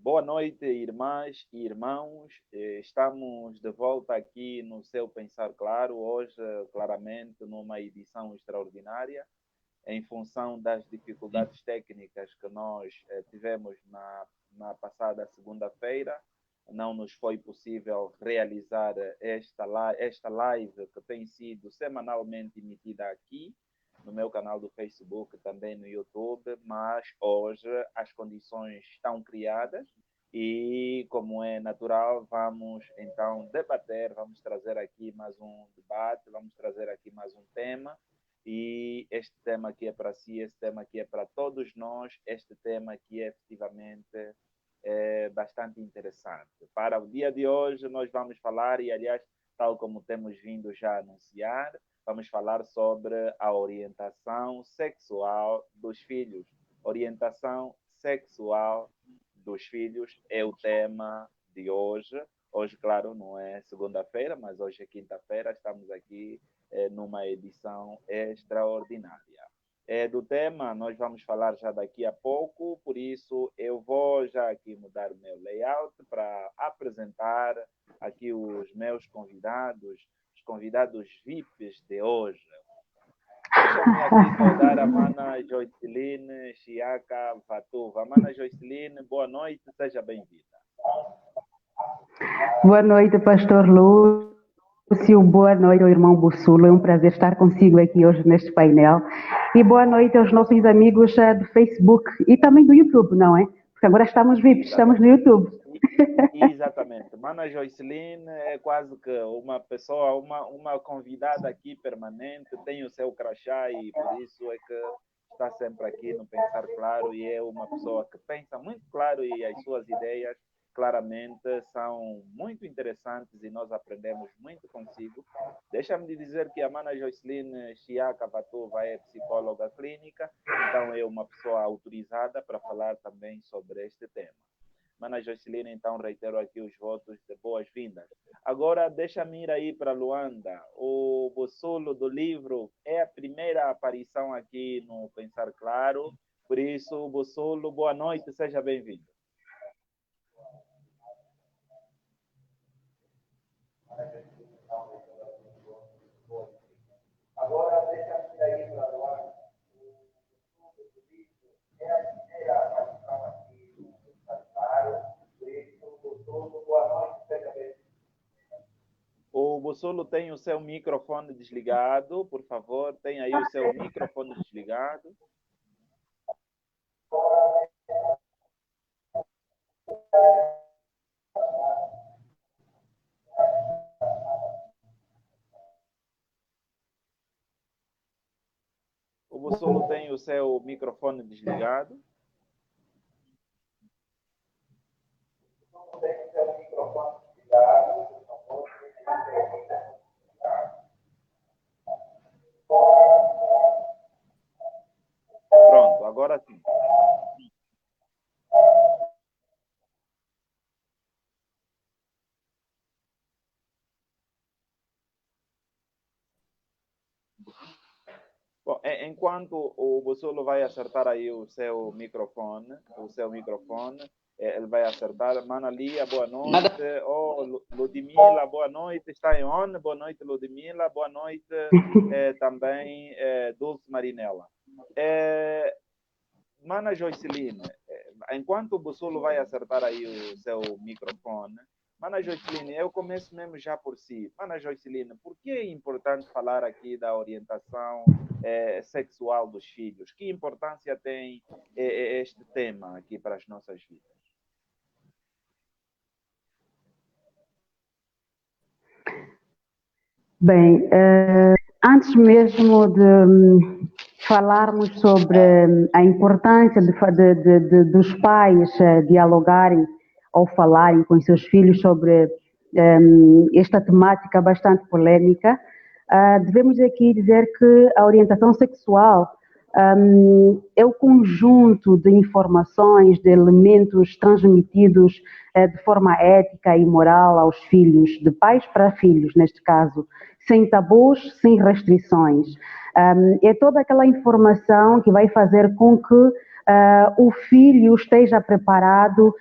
Boa noite, irmãs e irmãos. Estamos de volta aqui no seu Pensar Claro, hoje, claramente, numa edição extraordinária, em função das dificuldades técnicas que nós tivemos na passada segunda-feira. Não nos foi possível realizar esta live que tem sido semanalmente emitida aqui, no meu canal do Facebook, também no YouTube, mas hoje as condições estão criadas e, como é natural, vamos então debater, vamos trazer aqui mais um debate, vamos trazer aqui mais um tema, e este tema aqui é para si, este tema aqui é para todos nós, este tema aqui é efetivamente bastante interessante. Para o dia de hoje nós vamos falar, e aliás, tal como temos vindo já a anunciar, vamos falar sobre a orientação sexual dos filhos. Orientação sexual dos filhos é o tema de hoje. Hoje, claro, não é segunda-feira, mas hoje é quinta-feira. Estamos aqui numa edição extraordinária. Do tema nós vamos falar já daqui a pouco, por isso eu vou já aqui mudar o meu layout para apresentar aqui os meus convidados, convidados VIPs de hoje. Deixa-me aqui saudar a Mana Joyceline Chiaka Vatuva. Mana Joyceline, boa noite, seja bem-vinda. Boa noite, Pastor Lúcio. Boa noite ao irmão Bussulo. É um prazer estar consigo aqui hoje neste painel. E boa noite aos nossos amigos do Facebook e também do YouTube, não é? Porque agora estamos VIPs, estamos no YouTube. Exatamente. Mana Joyceline é quase que uma pessoa, uma convidada aqui permanente, tem o seu crachá e por isso é que está sempre aqui no Pensar Claro e é uma pessoa que pensa muito claro e as suas ideias claramente são muito interessantes e nós aprendemos muito consigo. Deixa-me dizer que a Mana Joyceline Chiaka Vatuva é psicóloga clínica, então é uma pessoa autorizada para falar também sobre este tema. Mana Joyceline, então, reitero aqui os votos de boas-vindas. Agora, deixa-me ir aí para Luanda. O Bussulo do livro é a primeira aparição aqui no Pensar Claro. Por isso, Bussulo, boa noite, seja bem-vindo. Agora, deixa-me ir aí para Luanda. É a primeira aparição aqui no Pensar Claro. Por isso, Bussulo, boa noite, seja bem-vindo. O Bussulo tem o seu microfone desligado, por favor, tem aí o seu microfone desligado. O Bussulo tem o seu microfone desligado. Pronto, agora sim. Bom, enquanto o Bussulo vai acertar aí o seu microfone, ele vai acertar. Manalia, boa noite. Oh, Ludmila, boa noite. Está em on? Boa noite, Ludmila. Boa noite também, Dulce Marinela. Mana Joyceline, enquanto o Bussulo vai acertar aí o seu microfone, Mana Joyceline, eu começo mesmo já por si. Mana Joyceline, por que é importante falar aqui da orientação sexual dos filhos? Que importância tem este tema aqui para as nossas vidas? Bem, antes mesmo de falarmos sobre a importância dos pais dialogarem ou falarem com os seus filhos sobre esta temática bastante polêmica, devemos aqui dizer que a orientação sexual é o conjunto de informações, de elementos transmitidos de forma ética e moral aos filhos, de pais para filhos, neste caso, sem tabus, sem restrições. É toda aquela informação que vai fazer com que o filho esteja preparado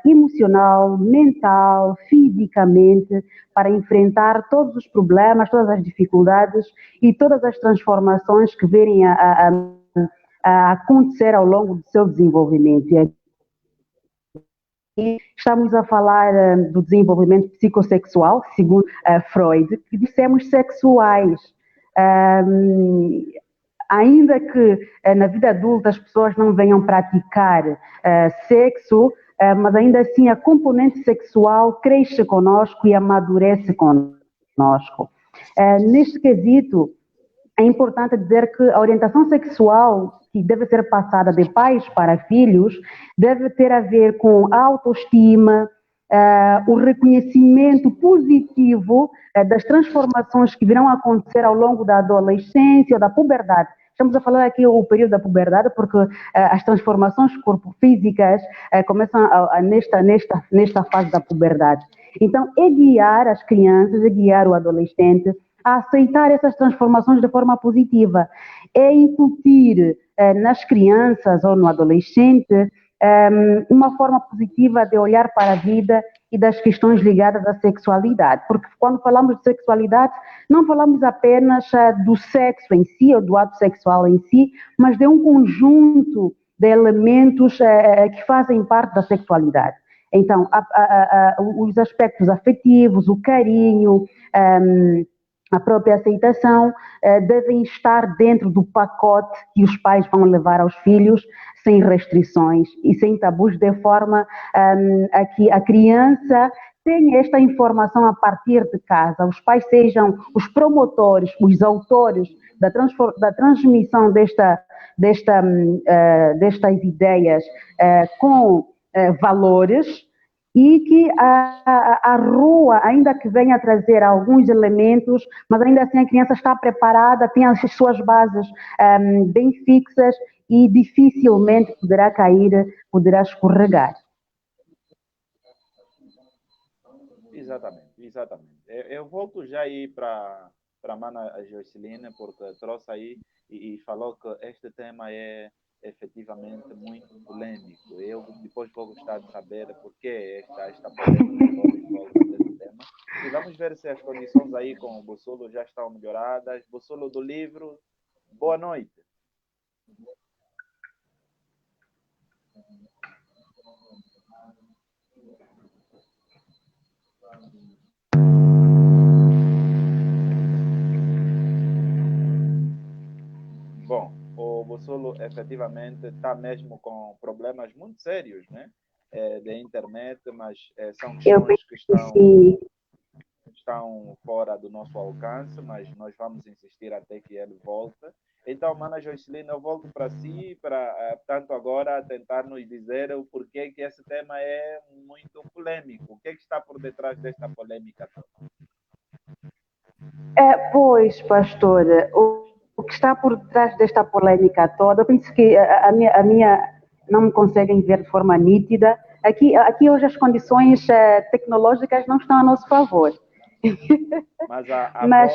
emocional, mental, fisicamente, para enfrentar todos os problemas, todas as dificuldades e todas as transformações que virem a acontecer ao longo do seu desenvolvimento. E estamos a falar do desenvolvimento psicossexual, segundo Freud, que dissemos sexuais. Ainda que na vida adulta as pessoas não venham praticar sexo, mas ainda assim a componente sexual cresce conosco e amadurece conosco. Neste quesito, é importante dizer que a orientação sexual que deve ser passada de pais para filhos deve ter a ver com a autoestima, o reconhecimento positivo das transformações que virão acontecer ao longo da adolescência ou da puberdade. Estamos a falar aqui o período da puberdade porque as transformações corpo-físicas começam nesta fase da puberdade. Então, é guiar as crianças, é guiar o adolescente a aceitar essas transformações de forma positiva. É incutir nas crianças ou no adolescente uma forma positiva de olhar para a vida e das questões ligadas à sexualidade. Porque quando falamos de sexualidade, não falamos apenas do sexo em si, ou do ato sexual em si, mas de um conjunto de elementos que fazem parte da sexualidade. Então, os aspectos afetivos, o carinho, a própria aceitação devem estar dentro do pacote que os pais vão levar aos filhos, sem restrições e sem tabus, de forma a que a criança tenha esta informação a partir de casa. Os pais sejam os promotores, os autores da transmissão destas ideias com valores, e que a rua, ainda que venha trazer alguns elementos, mas ainda assim a criança está preparada, tem as suas bases bem fixas e dificilmente poderá cair, poderá escorregar. Exatamente. Eu volto já aí para a mana Jocelyn, porque trouxe aí e falou que este tema é efetivamente muito polêmico. Eu depois vou gostar de saber por que esta polêmica toda em volta desse tema. E vamos ver se as condições aí com o Bossolo já estão melhoradas. Bossolo do livro, boa noite. Bom, o Bossolo efetivamente está mesmo com problemas muito sérios, né? De internet, mas são questões que estão fora do nosso alcance, mas nós vamos insistir até que ele volte. Então, mana Jocelyn, eu volto para si, para tanto agora tentar nos dizer o porquê que esse tema é muito polêmico. O que está por detrás desta polêmica toda? Pois, pastor, o que está por trás desta polêmica toda, eu penso que a minha não me conseguem ver de forma nítida. Aqui hoje as condições tecnológicas não estão a nosso favor. Mas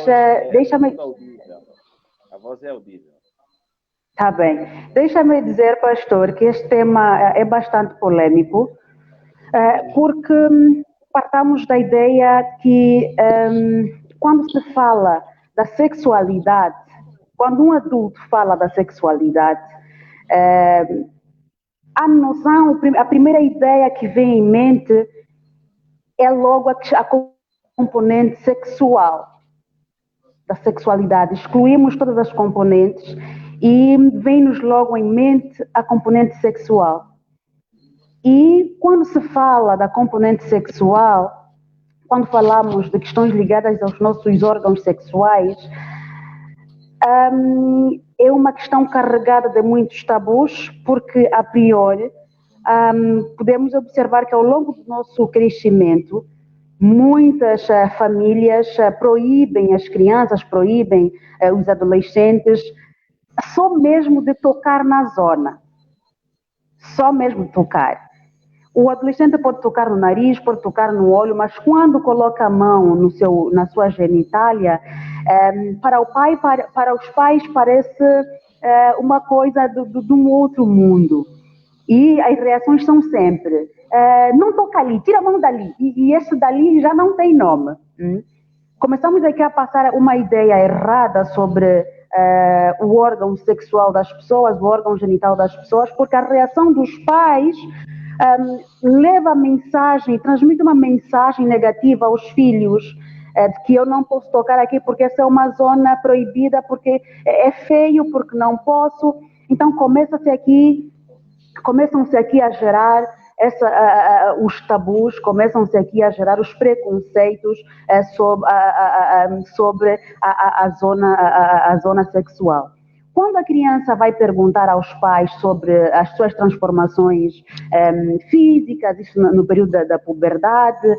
voz deixa-me... audível. A voz é audível. Tá bem. Deixa-me dizer, pastor, que este tema é bastante polêmico, porque partamos da ideia que quando se fala da sexualidade, quando um adulto fala da sexualidade, a noção, a primeira ideia que vem em mente é logo a componente sexual da sexualidade. Excluímos todas as componentes e vem-nos logo em mente a componente sexual. E quando se fala da componente sexual, quando falamos de questões ligadas aos nossos órgãos sexuais, é uma questão carregada de muitos tabus, porque a priori podemos observar que ao longo do nosso crescimento, muitas famílias proíbem as crianças, proíbem os adolescentes, só mesmo de tocar na zona. Só mesmo de tocar. O adolescente pode tocar no nariz, pode tocar no olho, mas quando coloca a mão na sua genitália, para os pais parece uma coisa de um outro mundo. E as reações são sempre, não toca ali, tira a mão dali. E esse dali já não tem nome. Começamos aqui a passar uma ideia errada sobre o órgão sexual das pessoas, o órgão genital das pessoas, porque a reação dos pais leva a mensagem, transmite uma mensagem negativa aos filhos, de que eu não posso tocar aqui porque essa é uma zona proibida, porque é feio, porque não posso. Então começam-se aqui a gerar os tabus, começam-se aqui a gerar os preconceitos sobre a zona sexual. Quando a criança vai perguntar aos pais sobre as suas transformações físicas, isso no período da puberdade,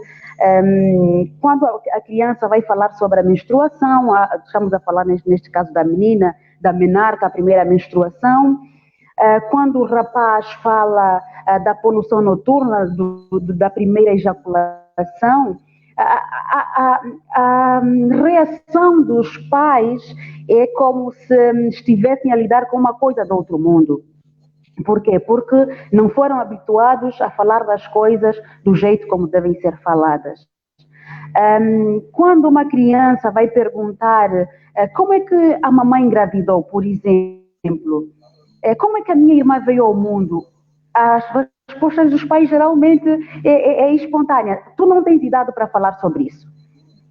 quando a criança vai falar sobre a menstruação, estamos a falar neste caso da menina, da menarca, a primeira menstruação, quando o rapaz fala da poluição noturna, da primeira ejaculação, a reação dos pais é como se estivessem a lidar com uma coisa do outro mundo. Por quê? Porque não foram habituados a falar das coisas do jeito como devem ser faladas. Quando uma criança vai perguntar como é que a mamãe engravidou, por exemplo, como é que a minha irmã veio ao mundo? As respostas dos pais geralmente é espontânea. Tu não tens idade para falar sobre isso.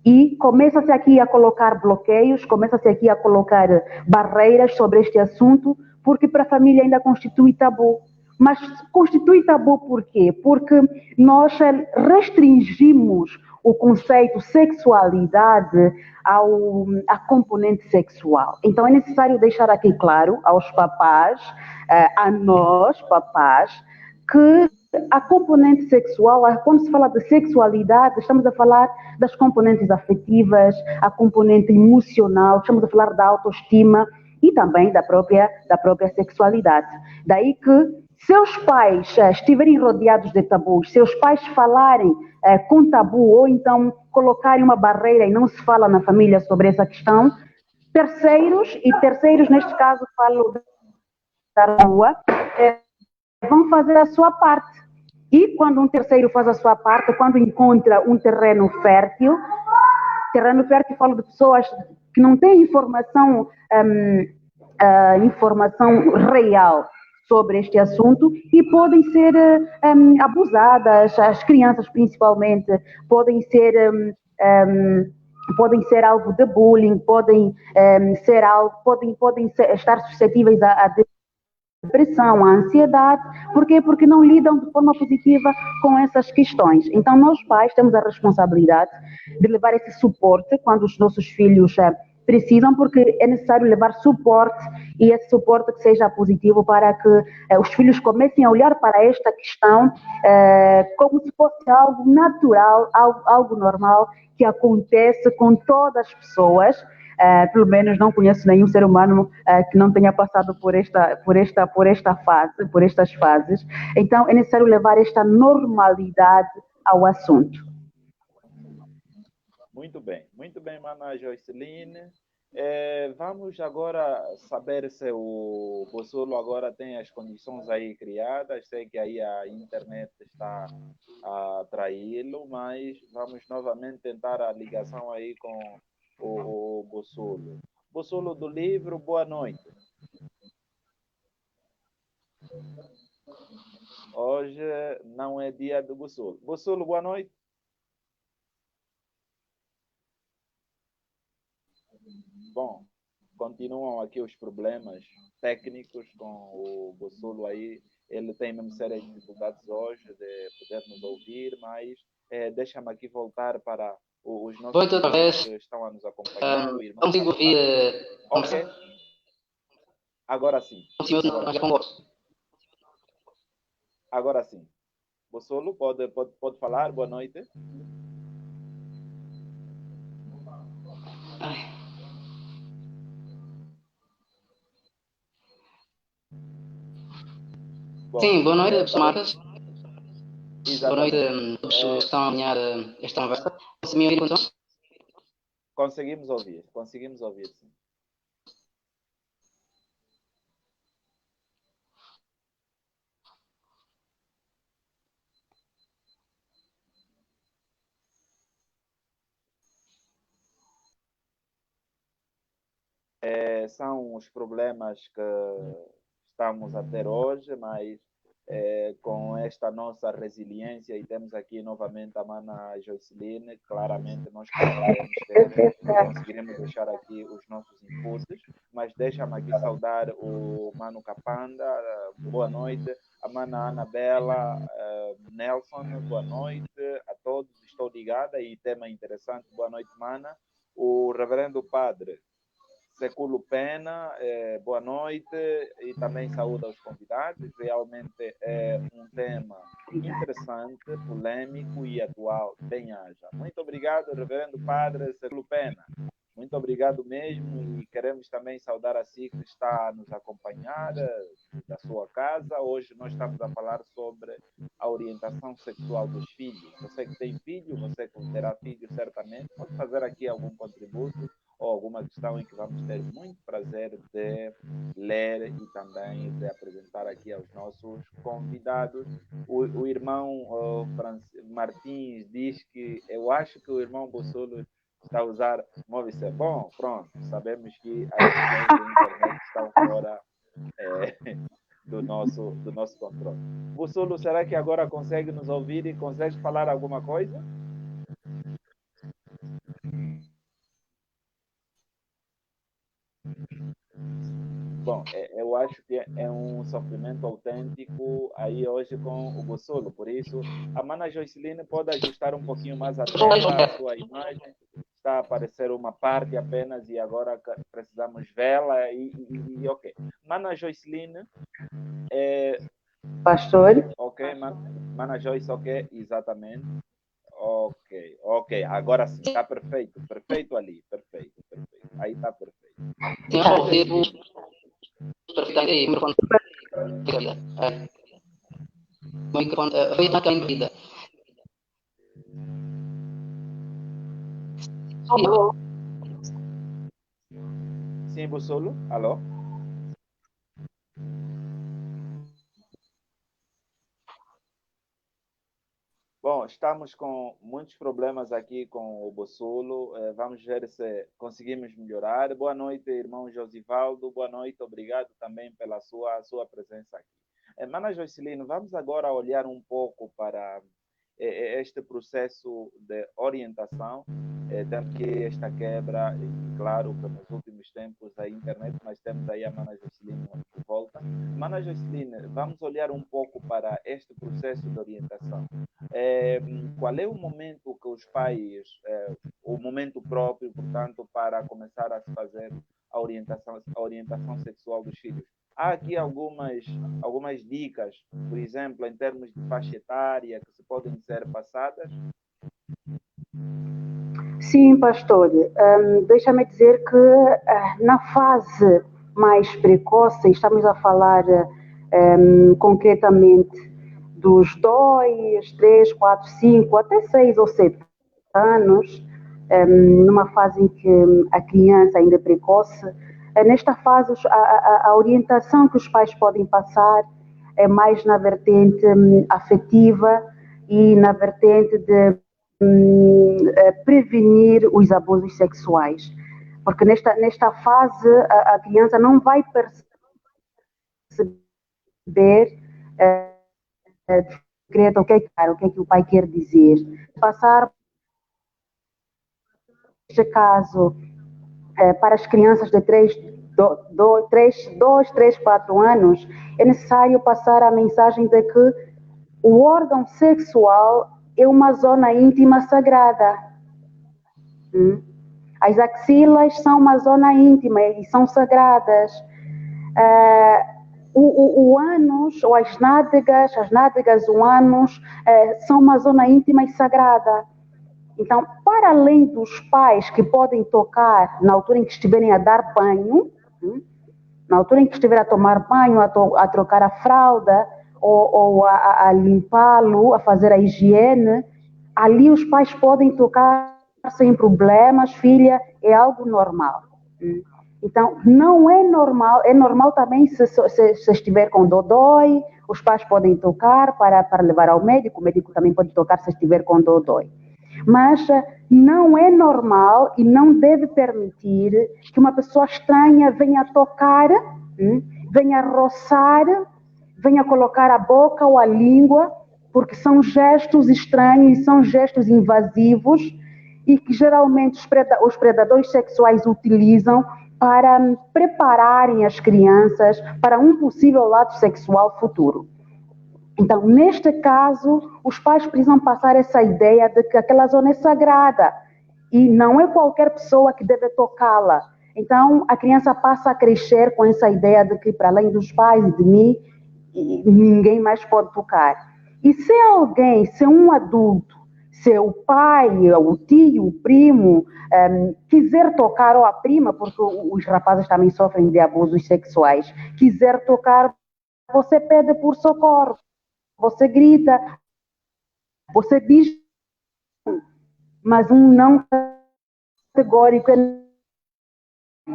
E começa-se aqui a colocar bloqueios, começa-se aqui a colocar barreiras sobre este assunto, porque para a família ainda constitui tabu. Mas constitui tabu por quê? Porque nós restringimos o conceito sexualidade à componente sexual. Então é necessário deixar aqui claro aos papás, a nós, papás, que a componente sexual, quando se fala de sexualidade, estamos a falar das componentes afetivas, a componente emocional, estamos a falar da autoestima e também da própria sexualidade. Daí que seus pais estiverem rodeados de tabus, seus pais falarem com tabu ou então colocarem uma barreira e não se fala na família sobre essa questão, terceiros neste caso falo da rua, vão fazer a sua parte. E quando um terceiro faz a sua parte, quando encontra um terreno fértil falo de pessoas que não têm informação real sobre este assunto e podem ser abusadas, as crianças principalmente, podem ser alvo de bullying, podem estar suscetíveis a depressão, a ansiedade. Porquê? Porque não lidam de forma positiva com essas questões. Então, nós pais temos a responsabilidade de levar esse suporte quando os nossos filhos precisam, porque é necessário levar suporte e esse suporte que seja positivo para que os filhos comecem a olhar para esta questão como se fosse algo natural, algo normal que acontece com todas as pessoas. Pelo menos não conheço nenhum ser humano que não tenha passado por estas fases. Então, é necessário levar esta normalidade ao assunto. Muito bem, mana Joyceline. Vamos agora saber se o Bossolo agora tem as condições aí criadas. Sei que aí a internet está a atraí-lo, mas vamos novamente tentar a ligação aí com o Bossolo. Bossolo do livro, boa noite. Hoje não é dia do Bossolo. Bossolo, boa noite. Bom, continuam aqui os problemas técnicos com o Bossolo aí. Ele tem mesmo sérias dificuldades hoje de poder nos ouvir, mas deixa-me aqui voltar para os nossos irmãos que estão a nos acompanhar. Não consigo ouvir. Ok. Agora sim. Agora sim. Bossolo, pode falar? Boa noite. Bom, sim, boa noite, professor Marcos. Boa noite, pessoas que estão a alinhar esta conversa. Conseguem me ouvir, então? Conseguimos ouvir, sim. são os problemas que estamos a ter hoje, mas com esta nossa resiliência, e temos aqui novamente a mana Joyceline, claramente nós conseguiremos deixar aqui os nossos inputs, mas deixa-me aqui saudar o Mano Capanda, boa noite, a mana Anabela, Nelson, boa noite a todos, estou ligada e tema interessante, boa noite, mana. O reverendo padre Seculo Pena, boa noite e também saúde aos convidados. Realmente é um tema interessante, polêmico e atual. Bem haja. Muito obrigado, reverendo padre Seculo Pena. Muito obrigado mesmo e queremos também saudar a si que está a nos acompanhar da sua casa. Hoje nós estamos a falar sobre a orientação sexual dos filhos. Você que tem filho, você que terá filho certamente, pode fazer aqui algum contributo ou alguma questão em que vamos ter muito prazer de ler e também de apresentar aqui aos nossos convidados. O irmão Martins diz que eu acho que o irmão Bossolo está a usar Movistar. Bom, pronto, sabemos que as questões da internet estão fora do nosso controle. Bossolo, será que agora consegue nos ouvir e consegue falar alguma coisa? Bom, eu acho que é um sofrimento autêntico aí hoje com o Bossolo, por isso a mana Joyceline pode ajustar um pouquinho mais a tela, a sua imagem, está a aparecer uma parte apenas e agora precisamos vê-la e ok. Mana Joyceline, Pastor? ok, mana Joyce, ok, exatamente. Ok, agora sim, está perfeito ali, perfeito, aí está perfeito. Sim, eu ouvi perfeitamente. O microfone foi na caída. Sim, Bossolo, alô? Bom, estamos com muitos problemas aqui com o Bossolo. Vamos ver se conseguimos melhorar. Boa noite, irmão Josivaldo. Boa noite, obrigado também pela sua presença aqui. Mana Joycelino, vamos agora olhar um pouco para este processo de orientação, tanto que esta quebra, e claro que nos últimos tempos a internet, mas temos aí a Mana Joycelino de volta. Mana Joycelino, vamos olhar um pouco para este processo de orientação. Qual é o momento que os pais, o momento próprio, portanto, para começar a se fazer a orientação sexual dos filhos? Há aqui algumas dicas, por exemplo, em termos de faixa etária, que se podem ser passadas? Sim, pastor. Deixa-me dizer que na fase mais precoce, estamos a falar concretamente dos 2, 3, 4, 5, até 6 ou 7 anos, numa fase em que a criança ainda é precoce. Nesta fase, a orientação que os pais podem passar é mais na vertente afetiva e na vertente de prevenir os abusos sexuais. Porque nesta fase, a criança não vai perceber o que é que o pai quer dizer. Passar, neste caso, para as crianças de 3, 4 anos, é necessário passar a mensagem de que o órgão sexual é uma zona íntima sagrada. As axilas são uma zona íntima e são sagradas. O ânus, ou as nádegas, o ânus, são uma zona íntima e sagrada. Então, para além dos pais que podem tocar na altura em que estiverem a dar banho, na altura em que estiver a tomar banho, a trocar a fralda, ou a limpá-lo, a fazer a higiene, ali os pais podem tocar sem problemas, filha, é algo normal. Então, não é normal, é normal também se estiver com dodói, os pais podem tocar para levar ao médico, o médico também pode tocar se estiver com dodói. Mas não é normal e não deve permitir que uma pessoa estranha venha tocar, venha roçar, venha colocar a boca ou a língua, porque são gestos estranhos, são gestos invasivos e que geralmente os predadores sexuais utilizam para prepararem as crianças para um possível ato sexual futuro. Então, neste caso, os pais precisam passar essa ideia de que aquela zona é sagrada e não é qualquer pessoa que deve tocá-la. Então, a criança passa a crescer com essa ideia de que, para além dos pais e de mim, ninguém mais pode tocar. E se alguém, se um adulto, se o pai, o tio, o primo, quiser tocar, ou a prima, porque os rapazes também sofrem de abusos sexuais, quiser tocar, você pede por socorro. Você grita, você diz, mas um não categórico.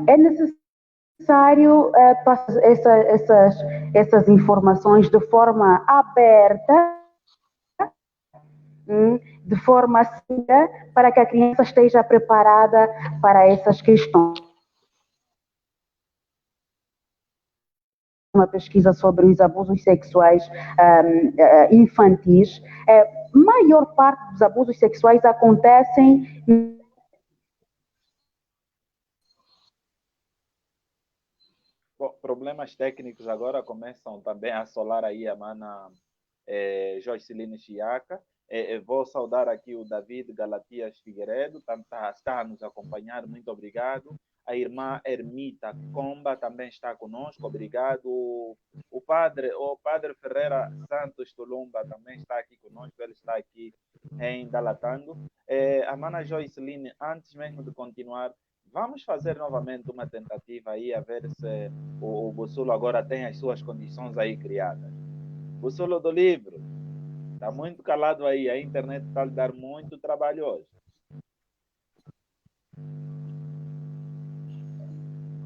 É necessário passar essas informações de forma aberta, de forma segura, para que a criança esteja preparada para essas questões. Uma pesquisa sobre os abusos sexuais infantis, maior parte dos abusos sexuais acontecem Bom, problemas técnicos agora começam também a assolar aí a mana Joyceline Chiaca. Vou saudar aqui o David Galatias Figueiredo, está a nos acompanhar, muito obrigado. A irmã Ermita Comba também está conosco, obrigado. O padre Ferreira Santos Tulumba também está aqui conosco, ele está aqui em Galatando. A mana Joyceline, antes mesmo de continuar, vamos fazer novamente uma tentativa aí, a ver se o Bussulo agora tem as suas condições aí criadas. Bussulo do livro, está muito calado aí, a internet está a lhe dar muito trabalho hoje.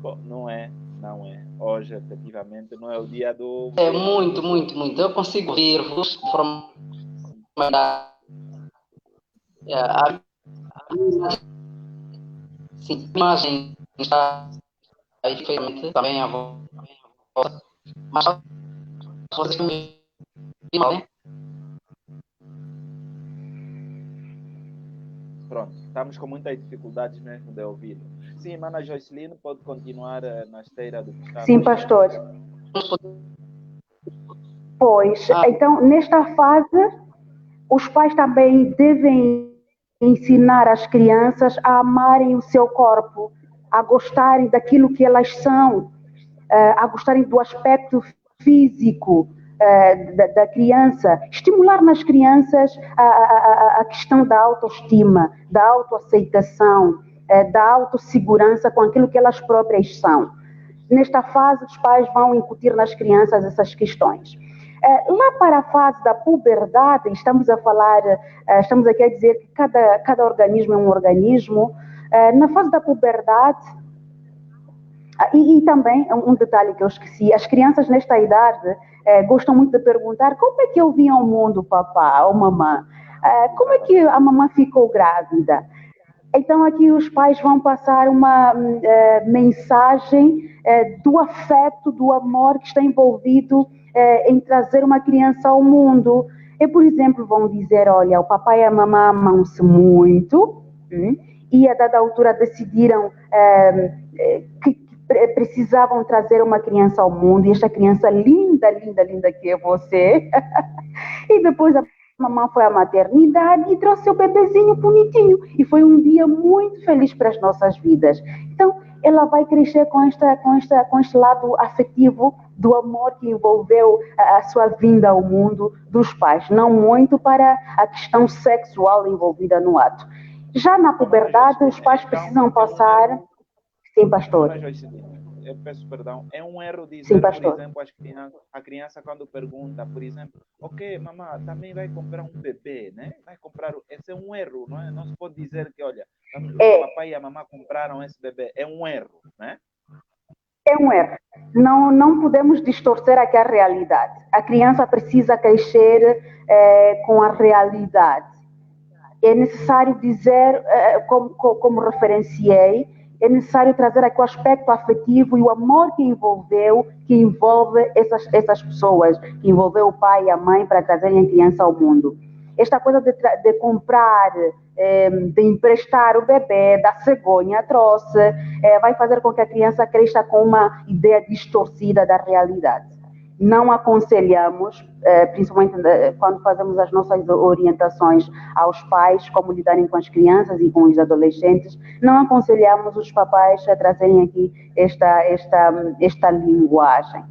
Bom, não é. Hoje, efetivamente, não é o dia do... É muito. Eu consigo vir-vos de forma... Sim, a imagem está aí, efetivamente, também a vossa. Mas vocês me né? Pronto, estamos com muitas dificuldades mesmo de ouvi-lo. Sim, mana Joyceline, pode continuar na esteira do que está. Sim, pastor. Pois, então, nesta fase, os pais também devem ensinar as crianças a amarem o seu corpo, a gostarem daquilo que elas são, a gostarem do aspecto físico da criança, estimular nas crianças a questão da autoestima, da autoaceitação, da autossegurança com aquilo que elas próprias são. Nesta fase, os pais vão incutir nas crianças essas questões. Lá para a fase da puberdade, estamos aqui a dizer que cada organismo é um organismo. Na fase da puberdade, e também, um detalhe que eu esqueci, as crianças nesta idade gostam muito de perguntar: como é que eu vim ao mundo, papá ou mamã? Como é que a mamã ficou grávida? Então, aqui os pais vão passar uma mensagem do afeto, do amor que está envolvido em trazer uma criança ao mundo. E, por exemplo, vão dizer: olha, o papai e a mamãe amam-se muito, e a dada altura decidiram que precisavam trazer uma criança ao mundo, e esta criança linda que é você. E depois a mamãe foi à maternidade e trouxe o bebezinho bonitinho. E foi um dia muito feliz para as nossas vidas. Então, ela vai crescer com este lado afetivo do amor que envolveu a sua vinda ao mundo dos pais. Não muito para a questão sexual envolvida no ato. Já na puberdade, os pais precisam passar... Sim, pastor. Eu peço perdão, é um erro dizer, Sim, por pastor. exemplo, a criança quando pergunta, por exemplo, ok, mamãe, também vai comprar um bebê, né? Vai comprar, esse é um erro, não é? Não se pode dizer que, olha, o papai e a mamãe compraram esse bebê, é um erro, né? É um erro. Não podemos distorcer aqui a realidade. A criança precisa crescer com a realidade. é necessário dizer, como referenciei, é necessário trazer aqui o aspecto afetivo e o amor que envolve essas pessoas, que envolveu o pai e a mãe para trazerem a criança ao mundo. Esta coisa de comprar, de emprestar o bebê, da cegonha trouxe, vai fazer com que a criança cresça com uma ideia distorcida da realidade. Não aconselhamos, principalmente quando fazemos as nossas orientações aos pais, como lidarem com as crianças e com os adolescentes, não aconselhamos os papais a trazerem aqui esta linguagem.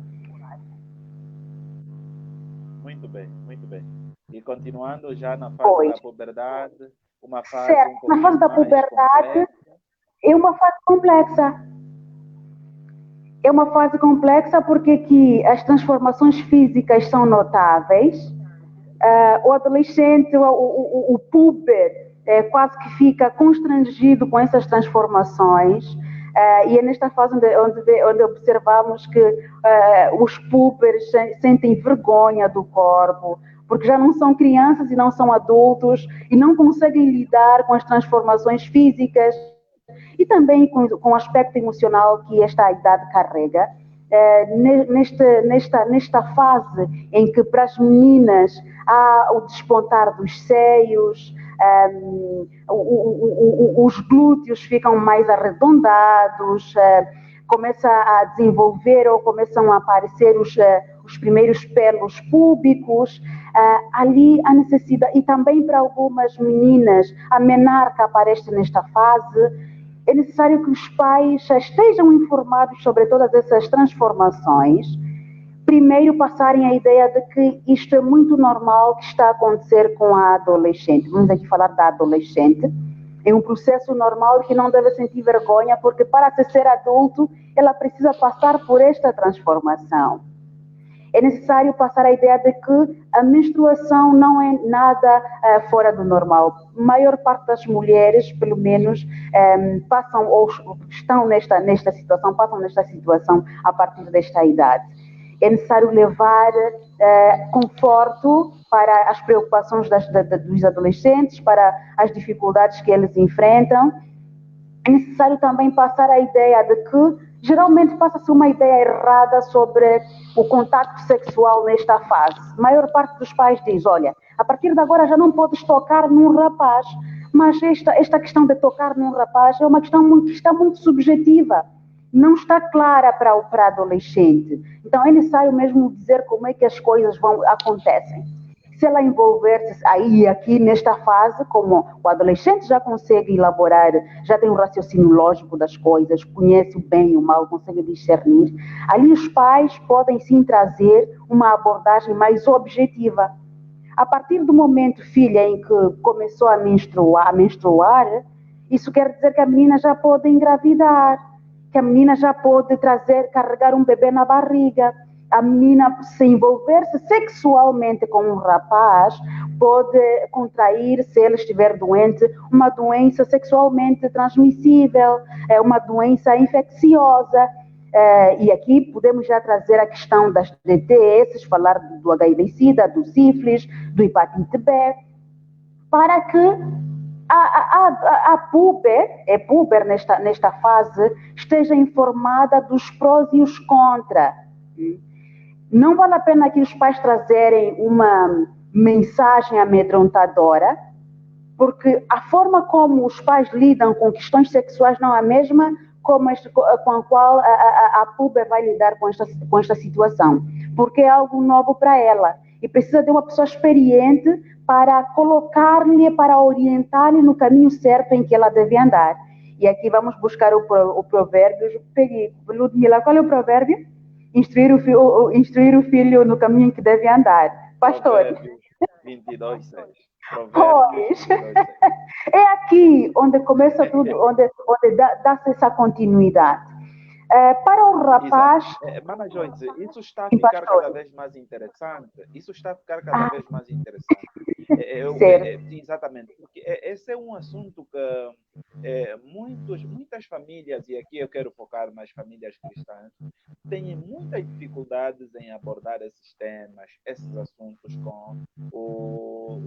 Muito bem, muito bem. E continuando já na fase da puberdade, uma fase um pouco na fase da puberdade é uma fase complexa. É uma fase complexa porque aqui as transformações físicas são notáveis. O adolescente, o puber, quase que fica constrangido com essas transformações. E é nesta fase onde observamos que os pubers sentem vergonha do corpo, porque já não são crianças e não são adultos e não conseguem lidar com as transformações físicas e também com o aspecto emocional que esta idade carrega. Nesta fase em que para as meninas há o despontar dos seios, os glúteos ficam mais arredondados, começa a desenvolver ou começam a aparecer os primeiros pelos púbicos, ali a necessidade, e também para algumas meninas, a menarca aparece nesta fase. É necessário que os pais estejam informados sobre todas essas transformações. Primeiro, passarem a ideia de que isto é muito normal que está a acontecer com a adolescente. Vamos aqui falar da adolescente. É um processo normal que não deve sentir vergonha, porque para ser adulto, ela precisa passar por esta transformação. É necessário passar a ideia de que a menstruação não é nada fora do normal. A maior parte das mulheres, pelo menos, passam ou estão nesta situação, passam nesta situação a partir desta idade. É necessário levar conforto para as preocupações dos adolescentes, para as dificuldades que eles enfrentam. É necessário também passar a ideia de que geralmente passa-se uma ideia errada sobre o contacto sexual nesta fase. A maior parte dos pais diz, olha, a partir de agora já não podes tocar num rapaz, mas esta questão de tocar num rapaz é uma questão que está muito subjetiva, não está clara para o adolescente. Então é necessário mesmo dizer como é que as coisas acontecem. Se ela envolver-se aí aqui nesta fase, como o adolescente já consegue elaborar, já tem um raciocínio lógico das coisas, conhece o bem e o mal, consegue discernir, ali os pais podem sim trazer uma abordagem mais objetiva. A partir do momento, filha, em que começou a menstruar, isso quer dizer que a menina já pode engravidar, que a menina já pode carregar um bebê na barriga. A menina, se envolver-se sexualmente com um rapaz, pode contrair, se ele estiver doente, uma doença sexualmente transmissível, uma doença infecciosa. E aqui podemos já trazer a questão das DTS, falar do HIV-Sida, do sífilis, do hepatite B, para que a puber nesta fase esteja informada dos prós e os contras. Não vale a pena que os pais trazerem uma mensagem amedrontadora, porque a forma como os pais lidam com questões sexuais não é a mesma com a qual a puber vai lidar com esta situação, porque é algo novo para ela e precisa de uma pessoa experiente para colocar-lhe, para orientar-lhe no caminho certo em que ela deve andar. E aqui vamos buscar o provérbio. Ludmila, qual é o provérbio? Instruir o filho no caminho que deve andar. Pastor. Provérbios 22:6. Pois. É aqui onde começa tudo, onde dá-se essa continuidade. Para o rapaz... Mana Joyce, isso está a ficar cada vez mais interessante. Certo. Exatamente. Porque esse é um assunto muitas famílias, e aqui eu quero focar nas famílias cristãs, têm muitas dificuldades em abordar esses temas, esses assuntos com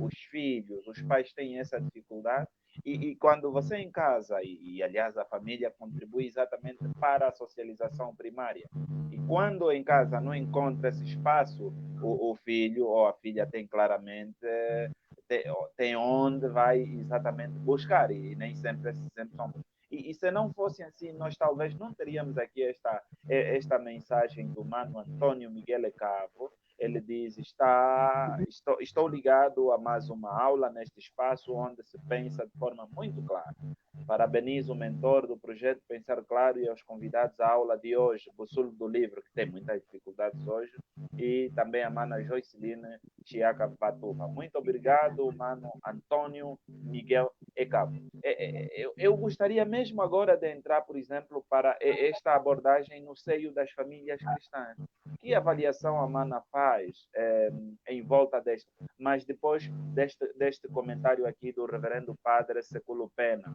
os filhos. Os pais têm essa dificuldade e quando você em casa, aliás a família contribui exatamente para a socialização primária, e quando em casa não encontra esse espaço, o filho ou a filha tem claramente tem onde vai exatamente buscar, e nem sempre são. E se não fosse assim, nós talvez não teríamos aqui esta mensagem do mano Antônio Miguel Cabo. Ele diz: estou ligado a mais uma aula neste espaço onde se pensa de forma muito clara. Parabenizo o mentor do projeto Pensar Claro e aos convidados à aula de hoje, Bussulo do Livro, que tem muitas dificuldades hoje, e também a mana Joyceline Chiaca Patuva. Muito obrigado, mano Antônio Miguel Ecabo. Eu gostaria mesmo agora de entrar, por exemplo, para esta abordagem no seio das famílias cristãs. Que avaliação a mana faz em volta deste? Mas depois deste comentário aqui do reverendo padre Seculo Pena,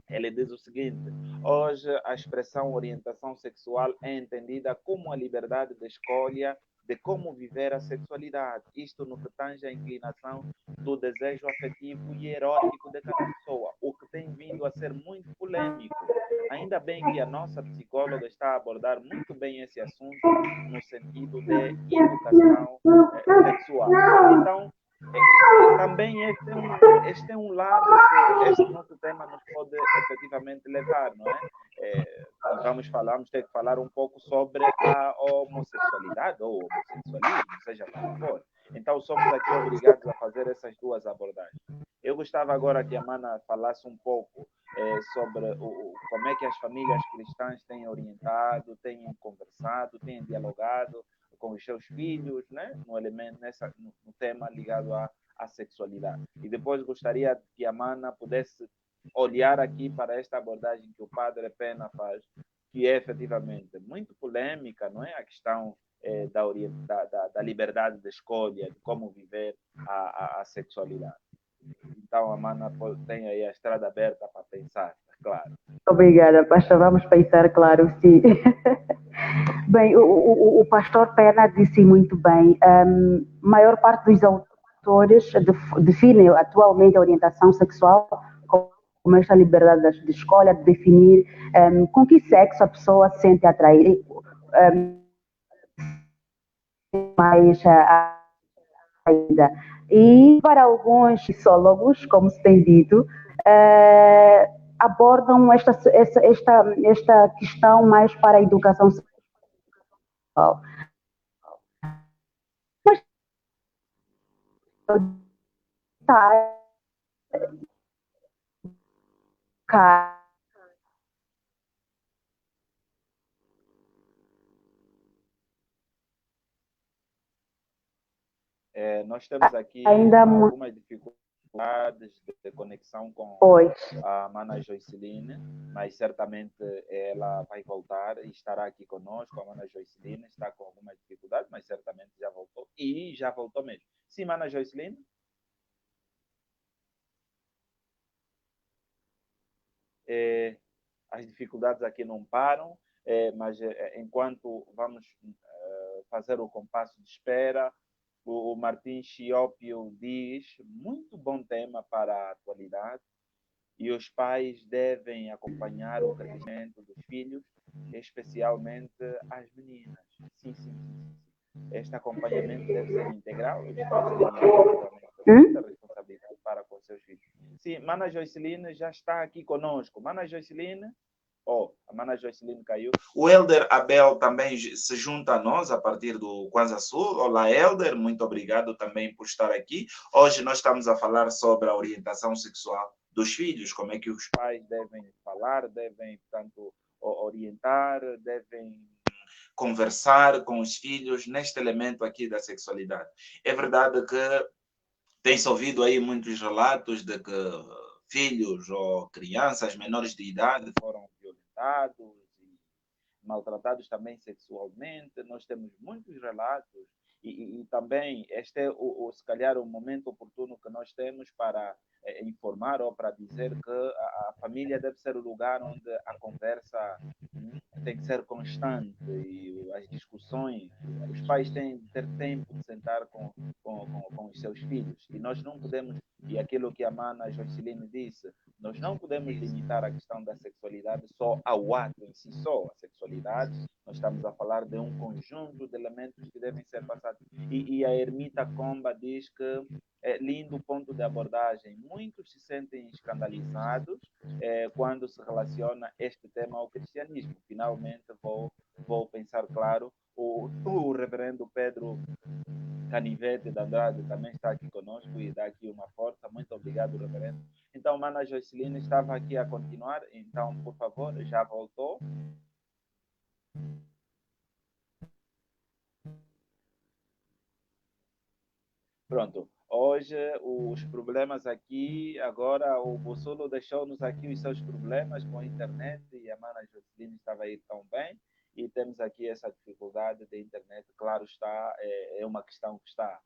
ele diz o seguinte: hoje a expressão orientação sexual é entendida como a liberdade de escolha de como viver a sexualidade, isto no que tange à inclinação do desejo afetivo e erótico de cada pessoa, o que tem vindo a ser muito polêmico. Ainda bem que a nossa psicóloga está a abordar muito bem esse assunto no sentido de educação sexual. Então, também este é um lado que este nosso tema nos pode efetivamente levar, não é? Vamos ter que falar um pouco sobre a homossexualidade ou homossexualismo, seja como for. Então, somos aqui obrigados a fazer essas duas abordagens. Eu gostava agora que a Mana falasse um pouco sobre como é que as famílias cristãs têm orientado, têm conversado, têm dialogado com os seus filhos, né? No tema ligado à sexualidade. E depois gostaria que a Mana pudesse olhar aqui para esta abordagem que o Padre Pena faz, que é efetivamente muito polêmica, não é? A questão da liberdade de escolha, de como viver a sexualidade. Então, a Mana tem aí a estrada aberta para pensar, claro. Obrigada, pastor. Vamos pensar, claro, sim. Bem, o pastor Pena disse muito bem. A maior parte dos autores define atualmente a orientação sexual como esta liberdade de escolha, de definir com que sexo a pessoa se sente atraída. Mais atraída. E para alguns psicólogos, como se tem dito, abordam esta questão mais para a educação sexual. Mas nós temos aqui ainda algumas dificuldades de conexão com a Mana Joyceline, mas certamente ela vai voltar e estará aqui conosco. A Mana Joyceline está com algumas dificuldades, mas certamente já voltou, e já voltou mesmo. Sim, Mana Joyceline? As dificuldades aqui não param, mas enquanto vamos fazer o compasso de espera, o Martim Chiópio diz: muito bom tema para a atualidade, e os pais devem acompanhar o crescimento dos filhos, especialmente as meninas. Sim, sim, sim, sim. Este acompanhamento deve ser integral, os pais têm muita responsabilidade para com seus filhos. Sim, Mana Joyceline já está aqui conosco. Mana Joyceline, a Mana Joyceline caiu. O Elder Abel também se junta a nós a partir do Kwanza Sul. Olá, Elder, muito obrigado também por estar aqui. Hoje nós estamos a falar sobre a orientação sexual dos filhos, como é que os pais devem falar, devem, portanto, orientar, devem conversar com os filhos neste elemento aqui da sexualidade. É verdade que tem-se ouvido aí muitos relatos de que filhos ou crianças menores de idade foram violentados e maltratados também sexualmente. Nós temos muitos relatos E também este é, se calhar, o momento oportuno que nós temos para informar ou para dizer que a família deve ser o lugar onde a conversa tem que ser constante e as discussões, os pais têm de ter tempo de sentar com os seus filhos e nós não podemos, e aquilo que a mana Joyceline disse, nós não podemos limitar a questão da sexualidade só ao ato em si só, a sexualidade, nós estamos a falar de um conjunto de elementos que devem ser passados e a Ermita Comba diz que é lindo o ponto de abordagem. Muitos se sentem escandalizados quando se relaciona este tema ao cristianismo. Finalmente vou pensar, claro, o reverendo Pedro Canivete da Andrade também está aqui conosco e dá aqui uma força. Muito obrigado, reverendo. Então, mana Joyceline estava aqui a continuar. Então, por favor, já voltou. Pronto. Hoje, os problemas aqui, agora o Bosolo deixou-nos aqui os seus problemas com a internet e a mana Joyceline estava aí tão bem e temos aqui essa dificuldade da internet, claro está, é uma questão que está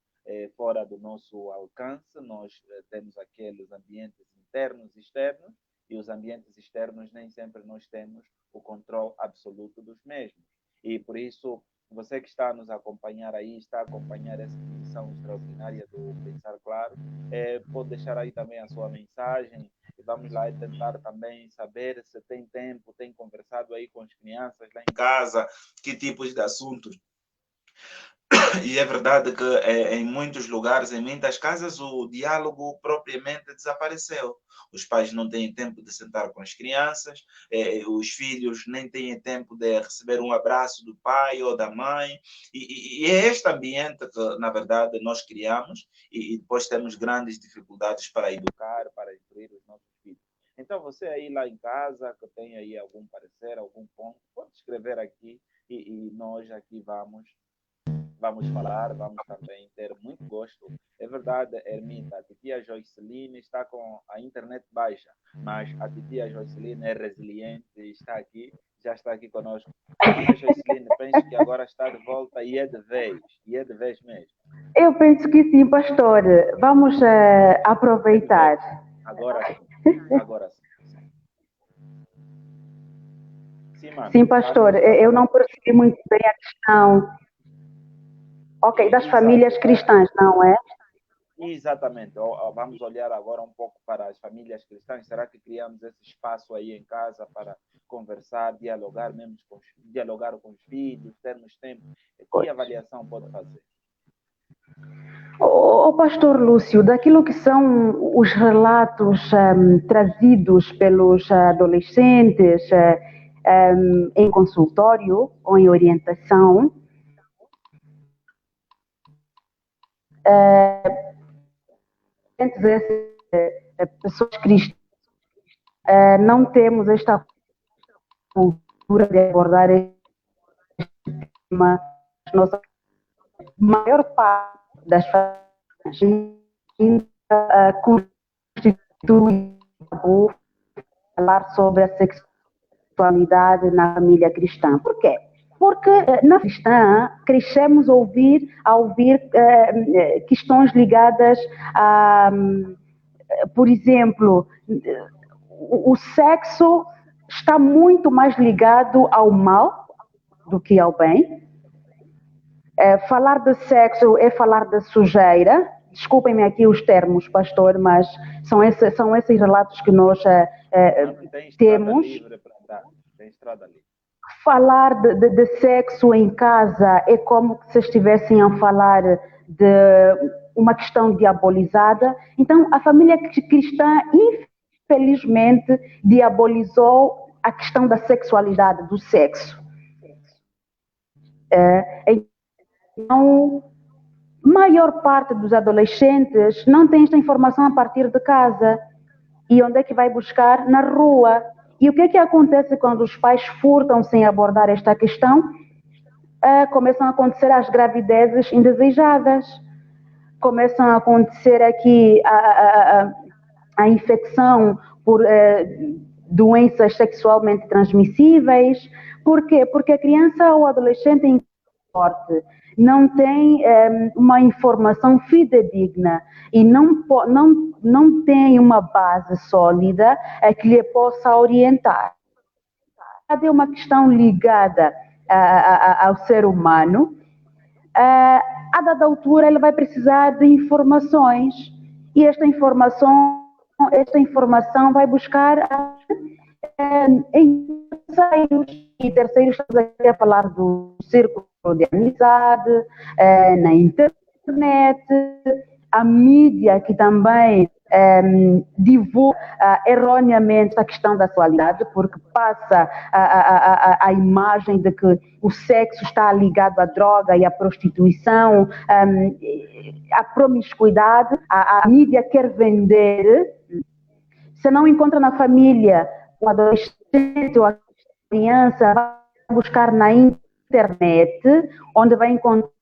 fora do nosso alcance, nós temos aqueles ambientes internos e externos e os ambientes externos nem sempre nós temos o controle absoluto dos mesmos e por isso você que está a nos acompanhar aí, está a acompanhar essa edição extraordinária do Pensar Claro, pode deixar aí também a sua mensagem e vamos lá tentar também saber se tem tempo, tem conversado aí com as crianças lá em casa, que tipos de assuntos. E é verdade que em muitos lugares, em muitas casas, o diálogo propriamente desapareceu. Os pais não têm tempo de sentar com as crianças, os filhos nem têm tempo de receber um abraço do pai ou da mãe. E é este ambiente que, na verdade, nós criamos e depois temos grandes dificuldades para educar, para instruir os nossos filhos. Então, você aí lá em casa, que tem aí algum parecer, algum ponto, pode escrever aqui e nós aqui vamos falar, vamos também ter muito gosto. É verdade, Ermita, a titia Joyceline está com a internet baixa, mas a titia Joyceline é resiliente, já está aqui conosco. A titia Joyceline, penso que agora está de volta e é de vez mesmo. Eu penso que sim, pastor. Vamos aproveitar. Agora sim. Sim, pastor, eu não percebi muito bem a questão. Ok, das famílias cristãs, não é? Exatamente. Vamos olhar agora um pouco para as famílias cristãs. Será que criamos esse espaço aí em casa para conversar, dialogar com os filhos, termos tempo? Que avaliação pode fazer? Pastor Lúcio, daquilo que são os relatos trazidos pelos adolescentes em consultório ou em orientação, pessoas cristãs, não temos esta cultura de abordar este tema. Nossa maior parte das famílias constitui falar sobre a sexualidade na família cristã. Por quê? Porque na cristã crescemos a ouvir questões ligadas a, por exemplo, o sexo está muito mais ligado ao mal do que ao bem. Falar de sexo é falar de sujeira. Desculpem-me aqui os termos, pastor, mas são esses relatos que nós temos. Tem estrada livre. Falar de sexo em casa é como se estivessem a falar de uma questão diabolizada. Então, a família cristã, infelizmente, diabolizou a questão da sexualidade, do sexo. Então, a maior parte dos adolescentes não tem esta informação a partir de casa. E onde é que vai buscar? Na rua. E o que acontece quando os pais furtam sem abordar esta questão? Começam a acontecer as gravidezes indesejadas. Começam a acontecer aqui a infecção por doenças sexualmente transmissíveis. Por quê? Porque a criança ou adolescente é forte. não tem uma informação fidedigna e não tem uma base sólida que lhe possa orientar. É uma questão ligada ao ser humano. A dada altura ele vai precisar de informações e esta informação vai buscar em terceiros estamos aqui a falar do círculo de amizade, na internet, a mídia que também divulga erroneamente a questão da sexualidade, porque passa a imagem de que o sexo está ligado à droga e à prostituição, à promiscuidade. A mídia quer vender. Se não encontra na família um adolescente ou a criança, vai buscar na internet, onde vai encontrar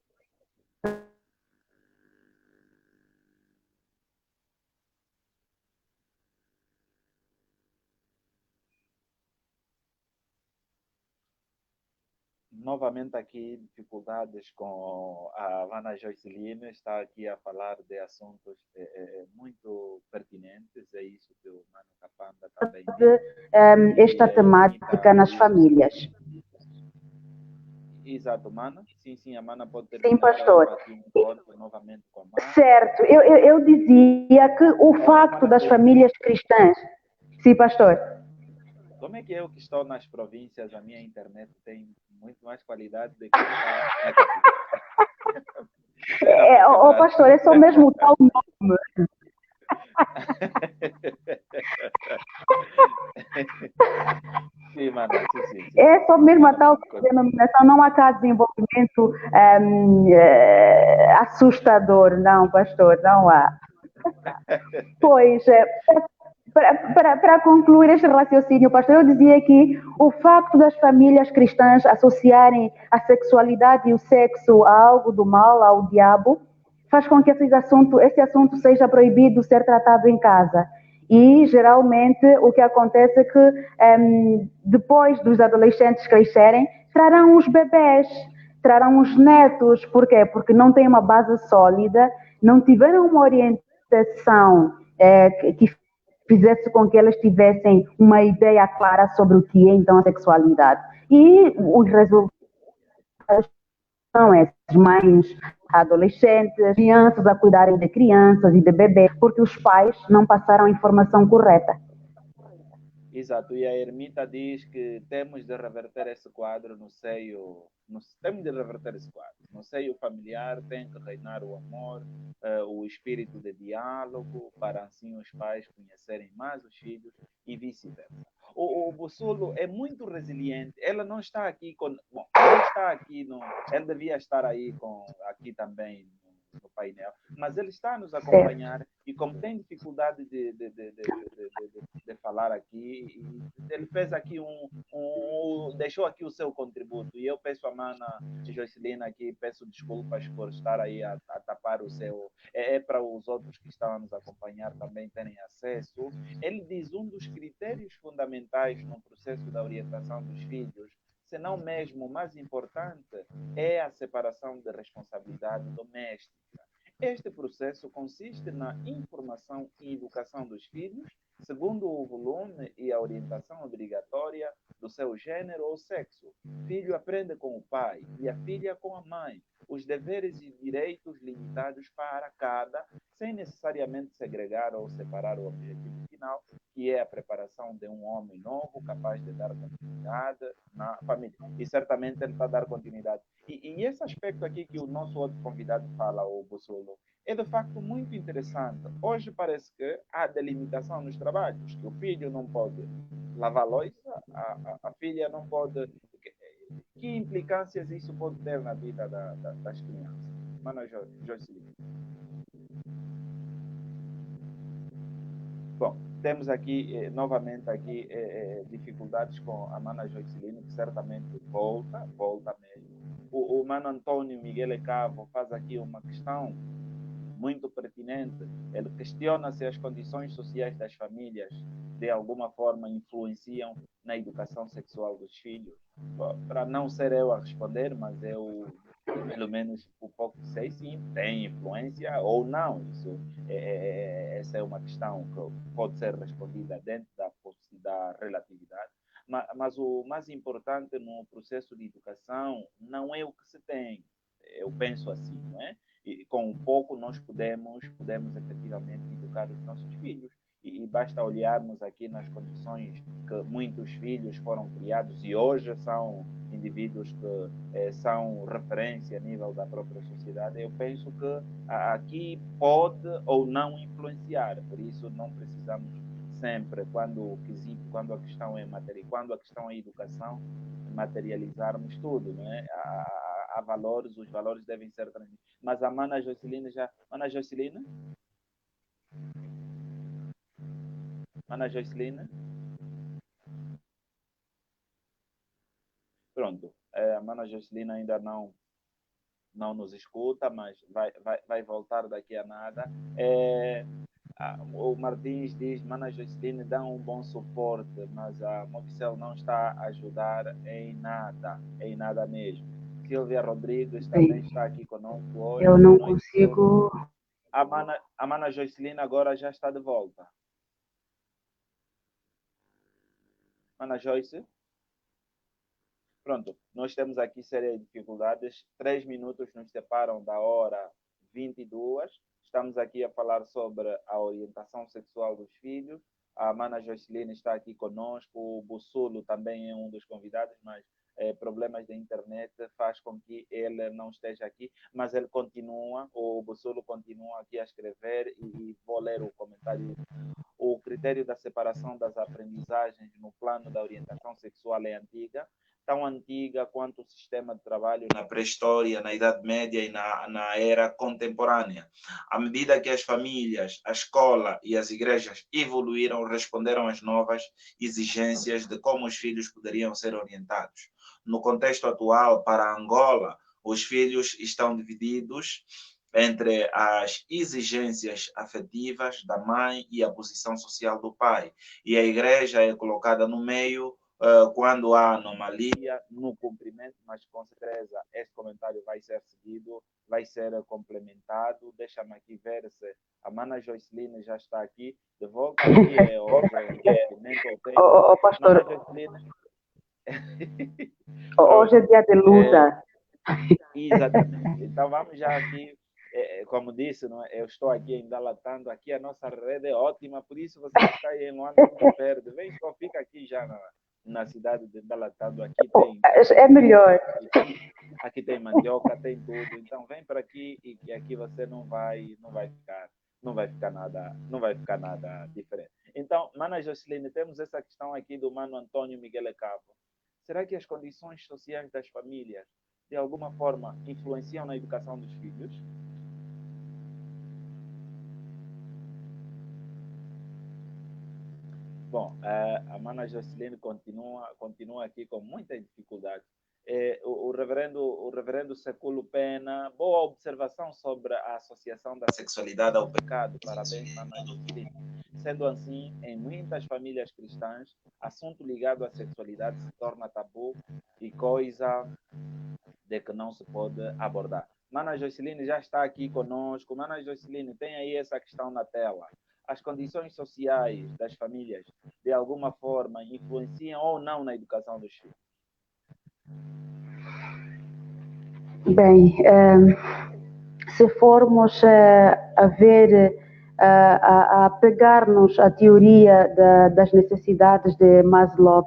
novamente aqui dificuldades com a Havana Joycelina, está aqui a falar de assuntos muito pertinentes, é isso que o Mano Capanda também diz. esta temática nas famílias. Exato, Mana. Sim, a Mana pode terminar. Sim, pastor. Aqui um ponto novamente com a Mana. Certo, eu dizia que o facto das famílias cristãs... Sim, pastor. Como é que eu que estou nas províncias, a minha internet tem muito mais qualidade do que está aqui? Pastor, é só mesmo o tal nome. Sim, mano, sim. É só mesmo a tal denominação, não há cá desenvolvimento assustador, não, pastor, não há. Pois, para concluir este raciocínio, pastor, eu dizia que o facto das famílias cristãs associarem a sexualidade e o sexo a algo do mal, ao diabo, faz com que esse assunto seja proibido ser tratado em casa. E, geralmente, o que acontece é que, depois dos adolescentes crescerem, trarão os bebés, trarão os netos. Por quê? Porque não têm uma base sólida, não tiveram uma orientação que fizesse com que elas tivessem uma ideia clara sobre o que é, então, a sexualidade. E os resultados são esses: mães, adolescentes, crianças a cuidarem de crianças e de bebês, porque os pais não passaram a informação correta. Exato, e a ermita diz que temos de reverter esse quadro temos de reverter esse quadro. No seio familiar tem que reinar o amor, o espírito de diálogo, para assim os pais conhecerem mais os filhos e vice-versa. O Bussulo é muito resiliente, ela não está aqui não está aqui, ele devia estar aqui também no painel, mas ele está a nos acompanhar e como tem dificuldade de falar aqui, ele fez aqui deixou aqui o seu contributo e eu peço a Mana Joycelina aqui, peço desculpas por estar aí a tapar o seu, para os outros que estão a nos acompanhar também terem acesso. Ele diz um dos critérios fundamentais no processo da orientação dos filhos, se não mesmo o mais importante, é a separação de responsabilidade doméstica. Este processo consiste na informação e educação dos filhos, segundo o volume e a orientação obrigatória do seu gênero ou sexo. O filho aprende com o pai e a filha com a mãe, os deveres e direitos limitados para cada, sem necessariamente segregar ou separar o objetivo final, que é a preparação de um homem novo, capaz de dar continuidade na família. E certamente ele está a dar continuidade. E esse aspecto aqui que o nosso outro convidado fala, o Bussulo, é de facto muito interessante. Hoje parece que há delimitação nos trabalhos, que o filho não pode lavar louça, a filha não pode... Que implicâncias isso pode ter na vida das crianças? Mano Joycelina. Bom, temos aqui, novamente, aqui, dificuldades com a Mana Joycelina, que certamente volta mesmo. O Mano Antônio Miguel Cavo faz aqui uma questão muito pertinente. Ele questiona se as condições sociais das famílias de alguma forma influenciam na educação sexual dos filhos. Bom, para não ser eu a responder, mas eu Pelo menos o pouco que sei, sim, tem influência ou não. Essa é uma questão que pode ser respondida dentro da relatividade. Mas o mais importante no processo de educação não é o que se tem. Eu penso assim, não é? E com um pouco nós podemos efetivamente educar os nossos filhos. E basta olharmos aqui nas condições que muitos filhos foram criados e hoje são indivíduos que são referência a nível da própria sociedade. Eu penso que aqui pode ou não influenciar, por isso não precisamos sempre, quando a questão é matéria, quando a questão é educação, materializarmos tudo, não é? Há valores, os valores devem ser transmitidos. Mas a Mana Jocelina já... Mana Jocelina? Mana Jocelina? Pronto. A Mana Jocelina ainda não nos escuta, mas vai voltar daqui a nada. O Martins diz, Mana Jocelyn dá um bom suporte, mas a Mobicel não está a ajudar em nada mesmo. Silvia Rodrigues também está aqui conosco hoje. Eu não consigo... A Mana Jocelyn agora já está de volta. Mana Joyce? Pronto, nós temos aqui séria de dificuldades. 3 minutos nos separam da hora 22. Estamos aqui a falar sobre a orientação sexual dos filhos. A Mana Jocelyn está aqui conosco. O Bussulo também é um dos convidados, mas problemas da internet faz com que ele não esteja aqui. Mas ele continua, o Bussulo continua aqui a escrever e vou ler o comentário. O critério da separação das aprendizagens no plano da orientação sexual é antiga, tão antiga quanto o sistema de trabalho na pré-história, na Idade Média e na era contemporânea. À medida que as famílias, a escola e as igrejas evoluíram, responderam às novas exigências de como os filhos poderiam ser orientados. No contexto atual, para Angola, os filhos estão divididos entre as exigências afetivas da mãe e a posição social do pai. E a igreja é colocada no meio quando há anomalia no cumprimento, mas com certeza esse comentário vai ser seguido, vai ser complementado. Deixa-me aqui ver se a Mana Jocelyn já está aqui. De volta aqui pastor, hoje é dia de luta. Exatamente. Então vamos já aqui, como disse, não é? Eu estou aqui em Dalatando, aqui a nossa rede é ótima, por isso você que está aí em Luanda não se perde. Vem só, fica aqui já na cidade de Dalatando, aqui tem... É melhor. Aqui tem mandioca, tem tudo, então vem para aqui e aqui você não vai ficar nada diferente. Então, Mana Jocelyn, temos essa questão aqui do Mano Antônio Miguel Cabo. Será que as condições sociais das famílias de alguma forma influenciam na educação dos filhos? Bom, a Mana Jocelyn continua aqui com muita dificuldade. O reverendo Seculo Pena, boa observação sobre a associação da sexualidade ao pecado. Parabéns, Mana Jocelyn. Sendo assim, em muitas famílias cristãs, assunto ligado à sexualidade se torna tabu e coisa de que não se pode abordar. Mana Jocelyn já está aqui conosco. Mana Jocelyn, tem aí essa questão na tela. As condições sociais das famílias, de alguma forma, influenciam ou não na educação dos filhos? Bem, se formos a ver, a pegar-nos à teoria das necessidades de Maslow,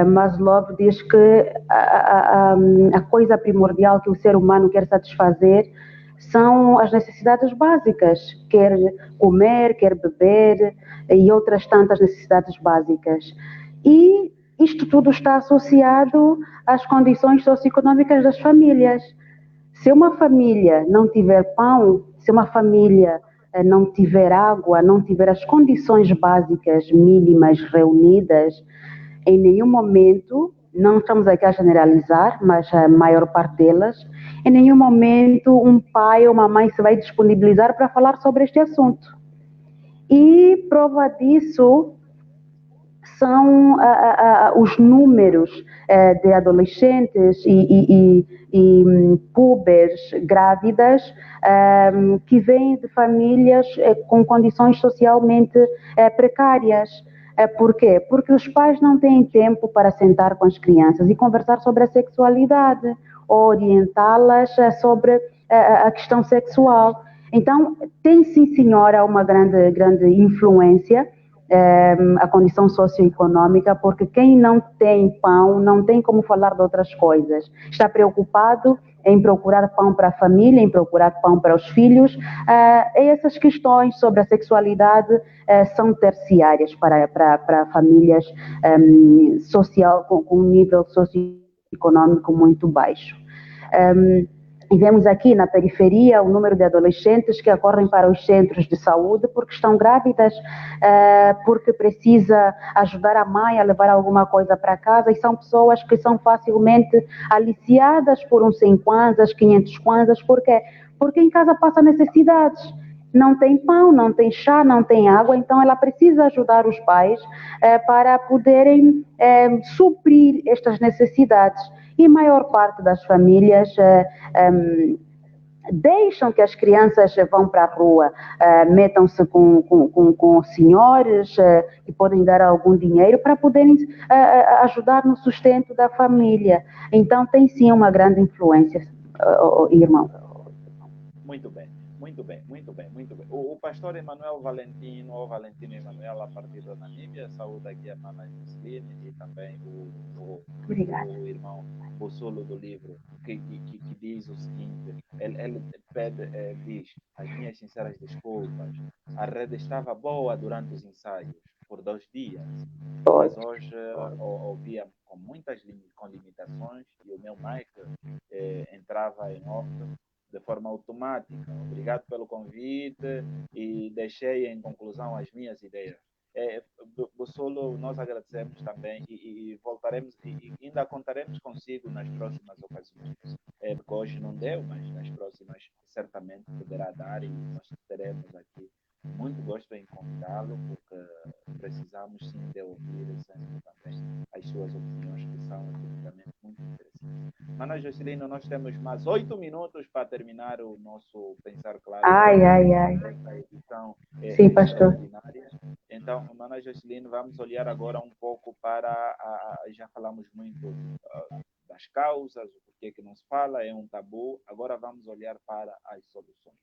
Maslow diz que a coisa primordial que o ser humano quer satisfazer são as necessidades básicas, quer comer, quer beber e outras tantas necessidades básicas. E isto tudo está associado às condições socioeconômicas das famílias. Se uma família não tiver pão, se uma família não tiver água, não tiver as condições básicas mínimas reunidas, em nenhum momento, não estamos aqui a generalizar, mas a maior parte delas, em nenhum momento um pai ou uma mãe se vai disponibilizar para falar sobre este assunto. E prova disso são os números de adolescentes e púberes grávidas que vêm de famílias com condições socialmente precárias. Por quê? Porque os pais não têm tempo para sentar com as crianças e conversar sobre a sexualidade, ou orientá-las sobre a questão sexual. Então, tem sim, senhora, uma grande influência a condição socioeconômica, porque quem não tem pão não tem como falar de outras coisas. Está preocupado em procurar pão para a família, em procurar pão para os filhos. Essas questões sobre a sexualidade são terciárias para famílias social, com um nível socioeconômico muito baixo. E vemos aqui na periferia o número de adolescentes que acorrem para os centros de saúde porque estão grávidas, porque precisa ajudar a mãe a levar alguma coisa para casa, e são pessoas que são facilmente aliciadas por uns 100 kwanzas, 500 kwanzas. Por quê? Porque em casa passa necessidades. Não tem pão, não tem chá, não tem água, então ela precisa ajudar os pais para poderem suprir estas necessidades. E a maior parte das famílias deixam que as crianças vão para a rua, metam-se com senhores que podem dar algum dinheiro para poderem ajudar no sustento da família. Então tem sim uma grande influência, irmão. Muito bem. Muito bem, muito bem, muito bem. O pastor Emanuel Valentino, ou Valentino Emanuel, a partir da Namíbia, saúda aqui a Mana Jusceline e também o irmão Bussolo do livro, que diz o seguinte: ele pede, diz, as minhas sinceras desculpas, a rede estava boa durante os ensaios, por 2 dias, mas hoje ouvia com muitas limitações e o meu mic entrava em off de forma automática. Obrigado pelo convite e deixei em conclusão as minhas ideias. Bussolo, nós agradecemos também e voltaremos e ainda contaremos consigo nas próximas ocasiões. Porque hoje não deu, mas nas próximas certamente poderá dar, e nós teremos aqui muito gosto em convidá-lo, porque precisamos sim de ouvir sempre também as suas opiniões, que são absolutamente muito interessantes. Mana Juscelino, nós temos mais 8 minutos para terminar o nosso Pensar Claro. Esta edição sim, pastor. Extraordinária. Então, Mana Juscelino, vamos olhar agora um pouco para já falamos muito das causas, o porquê que não se fala, é um tabu. Agora vamos olhar para as soluções.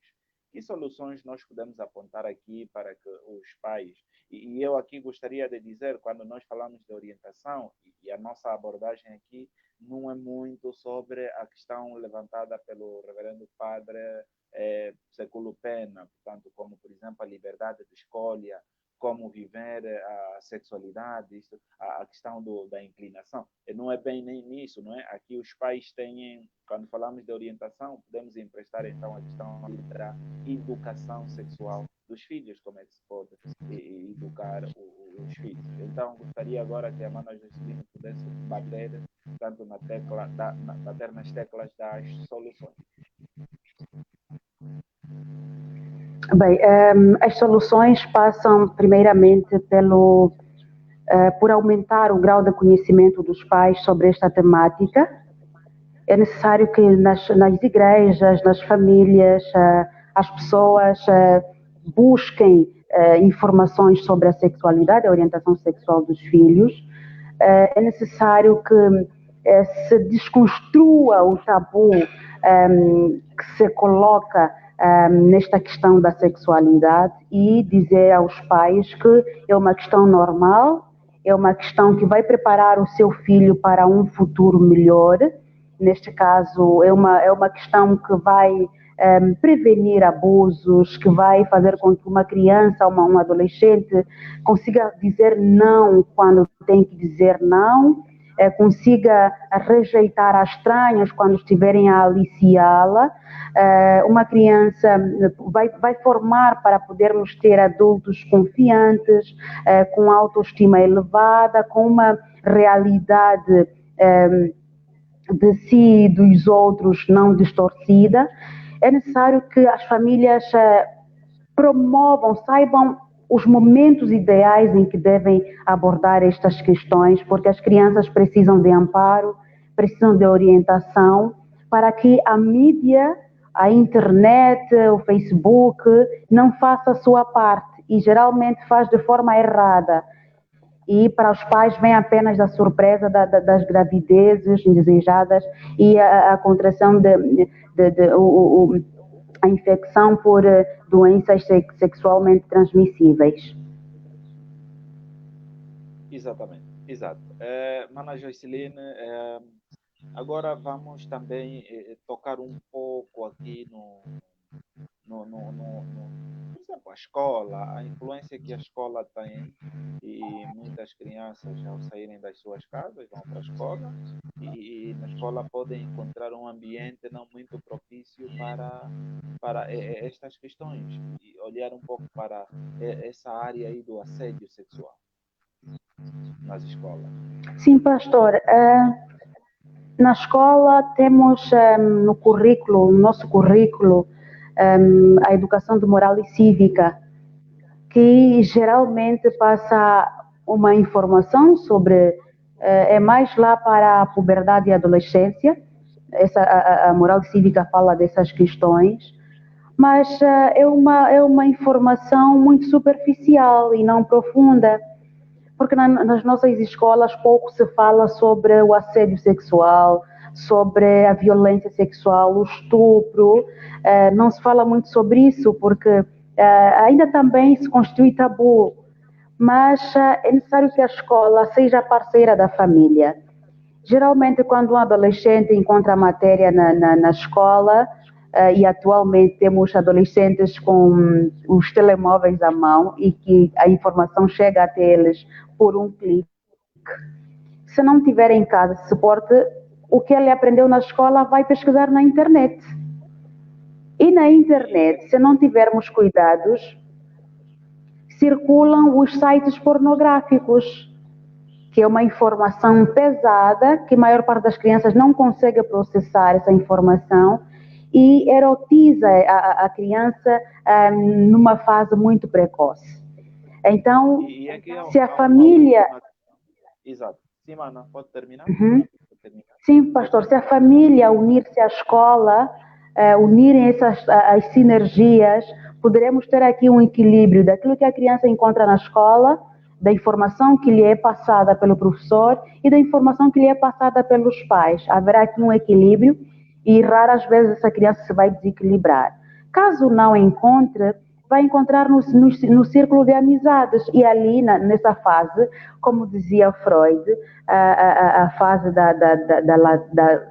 Que soluções nós podemos apontar aqui para que os pais, e eu aqui gostaria de dizer, quando nós falamos de orientação, e a nossa abordagem aqui não é muito sobre a questão levantada pelo reverendo padre Século Pena, portanto, como, por exemplo, a liberdade de escolha, como viver a sexualidade, a questão da inclinação. Não é bem nem nisso, não é? Aqui os pais têm, quando falamos de orientação, podemos emprestar então a questão da educação sexual dos filhos, como é que se pode educar os filhos. Então, gostaria agora que a Mana Juscelino pudesse bater tanto na tecla, bater nas teclas das soluções. Bem, as soluções passam primeiramente por aumentar o grau de conhecimento dos pais sobre esta temática. É necessário que nas igrejas, nas famílias, as pessoas busquem informações sobre a sexualidade, a orientação sexual dos filhos. É necessário que se desconstrua o tabu que se coloca nesta questão da sexualidade, e dizer aos pais que é uma questão normal, é uma questão que vai preparar o seu filho para um futuro melhor. Neste caso, é uma questão que vai prevenir abusos, que vai fazer com que uma criança, um adolescente, consiga dizer não quando tem que dizer não, consiga rejeitar as estranhas quando estiverem a aliciá-la. Uma criança vai formar para podermos ter adultos confiantes, com autoestima elevada, com uma realidade de si e dos outros não distorcida. É necessário que as famílias promovam, saibam os momentos ideais em que devem abordar estas questões, porque as crianças precisam de amparo, precisam de orientação, para que a mídia, a internet, o Facebook, não faça a sua parte, e geralmente faz de forma errada. E para os pais vem apenas a surpresa das gravidezes indesejadas e a contração a infecção por doenças sexualmente transmissíveis. Exatamente, exato. Mana Joyceline, agora vamos também tocar um pouco aqui por exemplo, a escola, a influência que a escola tem, e muitas crianças, ao saírem das suas casas, vão para a escola, e na escola podem encontrar um ambiente não muito propício para estas questões, e olhar um pouco para essa área aí do assédio sexual nas escolas. Sim, pastor. Na escola temos no nosso currículo, a educação de moral e cívica, que geralmente passa uma informação sobre, é mais lá para a puberdade e adolescência. A moral e cívica fala dessas questões, mas é uma informação muito superficial e não profunda, porque nas nossas escolas pouco se fala sobre o assédio sexual, sobre a violência sexual, o estupro, não se fala muito sobre isso, porque ainda também se constitui tabu, mas é necessário que a escola seja parceira da família. Geralmente, quando um adolescente encontra a matéria na escola, e atualmente temos adolescentes com os telemóveis à mão e que a informação chega até eles por um clique. Se não tiver em casa suporte, o que ele aprendeu na escola vai pesquisar na internet. E na internet, se não tivermos cuidados, circulam os sites pornográficos, que é uma informação pesada, que a maior parte das crianças não consegue processar essa informação e erotiza a criança numa fase muito precoce. Então, se a família... Exato. Sim, Mana, pode terminar? Uhum. Sim, pastor, se a família unir-se à escola, unirem as sinergias, poderemos ter aqui um equilíbrio daquilo que a criança encontra na escola, da informação que lhe é passada pelo professor e da informação que lhe é passada pelos pais. Haverá aqui um equilíbrio e raras vezes essa criança se vai desequilibrar. Caso não encontre, vai encontrar no círculo de amizades, e ali nessa fase, como dizia Freud, a fase da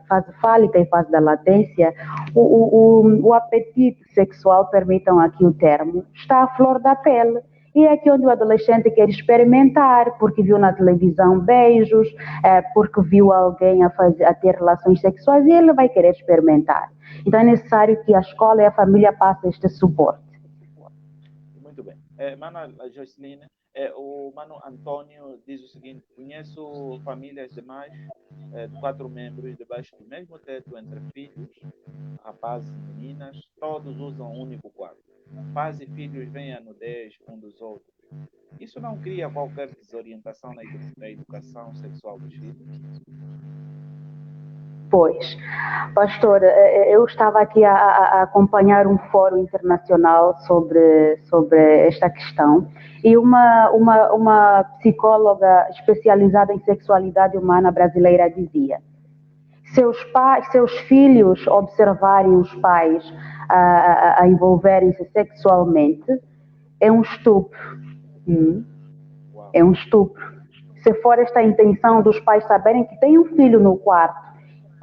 fase fálica e fase da latência, o apetite sexual, permitam aqui o termo, está à flor da pele. E é aqui onde o adolescente quer experimentar, porque viu na televisão beijos, porque viu alguém a ter relações sexuais, e ele vai querer experimentar. Então é necessário que a escola e a família passem este suporte. Muito bem. Mana Joyceline, o Mano Antônio diz o seguinte: conheço famílias de mais de 4 membros debaixo do mesmo teto, entre filhos, rapazes e meninas, todos usam um único quarto. Pais e filhos veem a nudez um dos outros. Isso não cria qualquer desorientação na educação sexual dos filhos? Pois, pastor, eu estava aqui a acompanhar um fórum internacional sobre esta questão, e uma psicóloga especializada em sexualidade humana brasileira dizia: seus filhos observarem os pais a envolverem-se sexualmente é um estupro. É um estupro. Se for esta a intenção dos pais saberem que tem um filho no quarto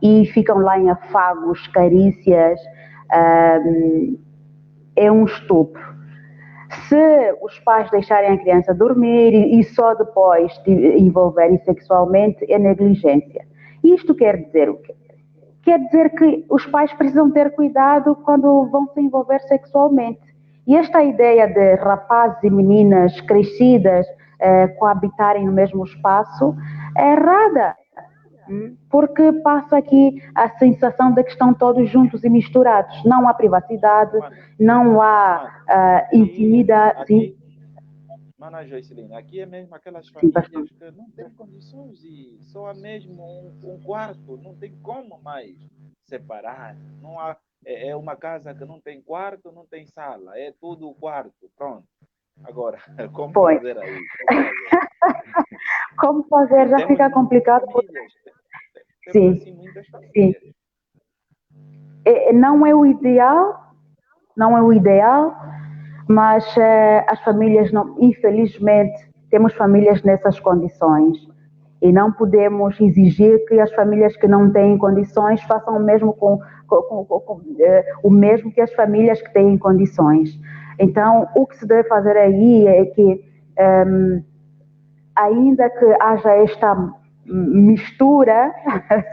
e ficam lá em afagos, carícias, é um estupro. Se os pais deixarem a criança dormir e só depois envolverem sexualmente, é negligência. Isto quer dizer o quê? Quer dizer que os pais precisam ter cuidado quando vão se envolver sexualmente. E esta ideia de rapazes e meninas crescidas coabitarem no mesmo espaço é errada, porque passa aqui a sensação de que estão todos juntos e misturados. Não há privacidade, não há intimidade. Mana Joycelina, aqui é mesmo aquelas Sim, famílias pastor. que não têm condições e só há mesmo um quarto, não tem como mais separar. Não há, é uma casa que não tem quarto, não tem sala, é tudo quarto, pronto. Agora, como Pois. fazer aí? Como fazer? Como fazer já Temos fica muitas complicado. famílias, temos Sim, assim muitas sim. famílias. Não é o ideal, não é o ideal, mas as famílias, não, infelizmente, temos famílias nessas condições e não podemos exigir que as famílias que não têm condições façam o mesmo o mesmo que as famílias que têm condições. Então, o que se deve fazer aí é que ainda que haja esta mistura,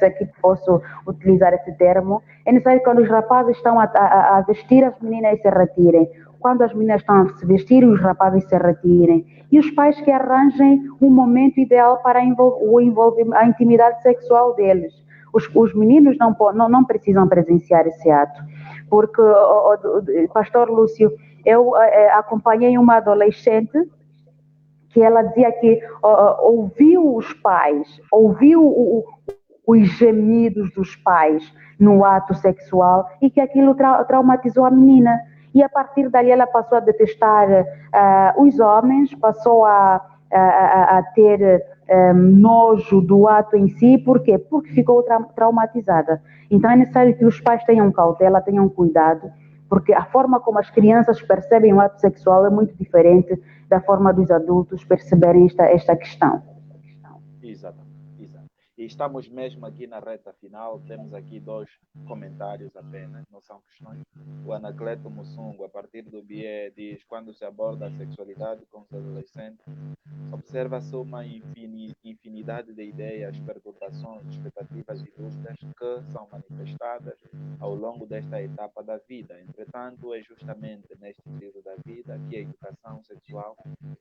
se aqui posso utilizar esse termo, é necessário que quando os rapazes estão a vestir as meninas se retirem. Quando as meninas estão a se vestir, os rapazes se retirem. E os pais que arranjem um momento ideal para a intimidade sexual deles. Os meninos não precisam presenciar esse ato. Porque, pastor Lúcio, eu acompanhei uma adolescente que ela dizia que ouviu os pais, ouviu os gemidos dos pais no ato sexual e que aquilo traumatizou a menina. E a partir dali ela passou a detestar os homens, passou a ter nojo do ato em si. Por quê? Porque ficou traumatizada. Então é necessário que os pais tenham cautela, tenham cuidado, porque a forma como as crianças percebem o ato sexual é muito diferente da forma dos adultos perceberem esta questão. Exatamente, exato. E estamos mesmo aqui na reta final, temos aqui 2 comentários apenas, não são questões. O Anacleto Mussungo, a partir do BIE, diz: quando se aborda a sexualidade com os adolescentes, observa-se uma infinidade de ideias, perturbações, expectativas e dúvidas que são manifestadas ao longo desta etapa da vida. Entretanto, é justamente neste período da vida que a educação sexual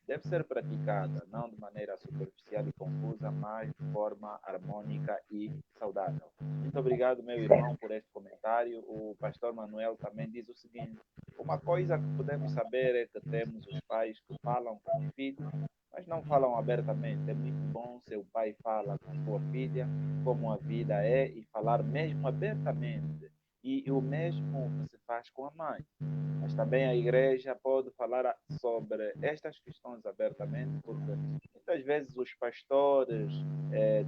deve ser praticada, não de maneira superficial e confusa, mas de forma harmônica e saudável. Muito obrigado, meu irmão, por este comentário. O pastor Manuel também diz o seguinte: uma coisa que podemos saber é que temos os pais que falam com os filhos, mas não falam abertamente. É muito bom se o pai fala com sua filha como a vida é e falar mesmo abertamente. E o mesmo que se faz com a mãe. Mas também a igreja pode falar sobre estas questões abertamente, porque muitas vezes os pastores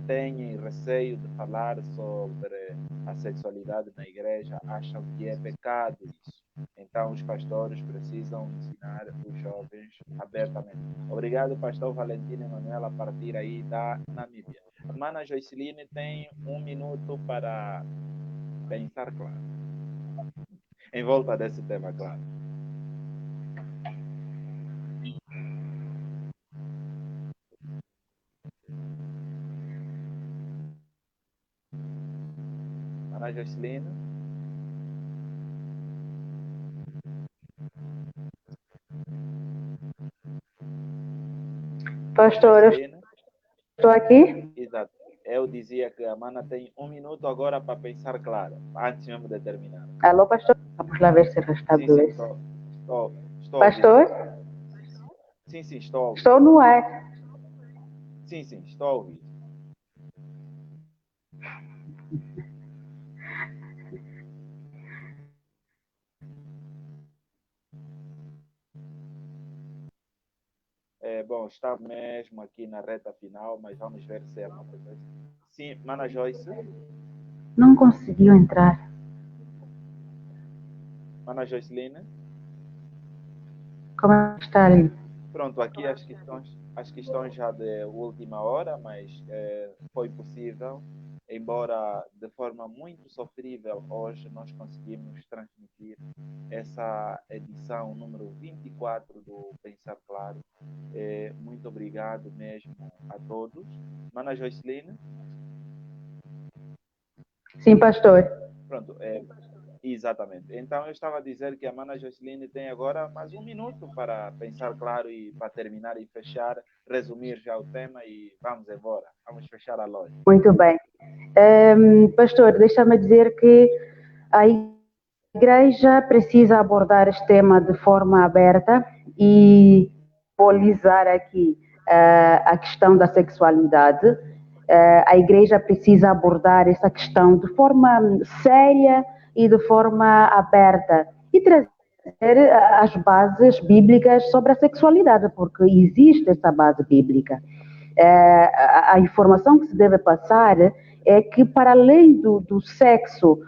têm receio de falar sobre a sexualidade na igreja, acham que é pecado isso. Então, os pastores precisam ensinar os jovens abertamente. Obrigado, pastor Valentino Emanuel, a partir aí da Namíbia. A irmã Joyceline tem 1 minuto para pensar claro. Em volta desse tema, claro. Ana Joyceline? Pastor, estou aqui? Exato. Eu dizia que a Mana tem 1 minuto agora para pensar claro, antes mesmo de terminar. Alô, pastor? Vamos lá ver se Sim, restabelece. estou Pastor? Sim, estou a ouvir. Estou no ar. Sim, estou a ouvir. Bom, está mesmo aqui na reta final, mas vamos ver se é uma coisa. Sim, Mana Joyce? Não conseguiu entrar. Mana Joyceline? Como é que está ali? Pronto, aqui as questões já de última hora, mas foi possível, embora de forma muito sofrível, hoje nós conseguimos transmitir essa edição número 24 do Pensar Claro. Muito obrigado mesmo a todos. Mana Joyceline? Sim, pastor. Pronto, exatamente. Então, eu estava a dizer que a Mana Joyceline tem agora mais 1 minuto para pensar claro e para terminar e fechar, resumir já o tema e vamos embora. Vamos fechar a loja. Muito bem. Pastor, deixa-me dizer que a igreja precisa abordar este tema de forma aberta e simbolizar aqui a questão da sexualidade, a Igreja precisa abordar essa questão de forma séria e de forma aberta e trazer as bases bíblicas sobre a sexualidade, porque existe essa base bíblica. A informação que se deve passar é que, para além do sexo,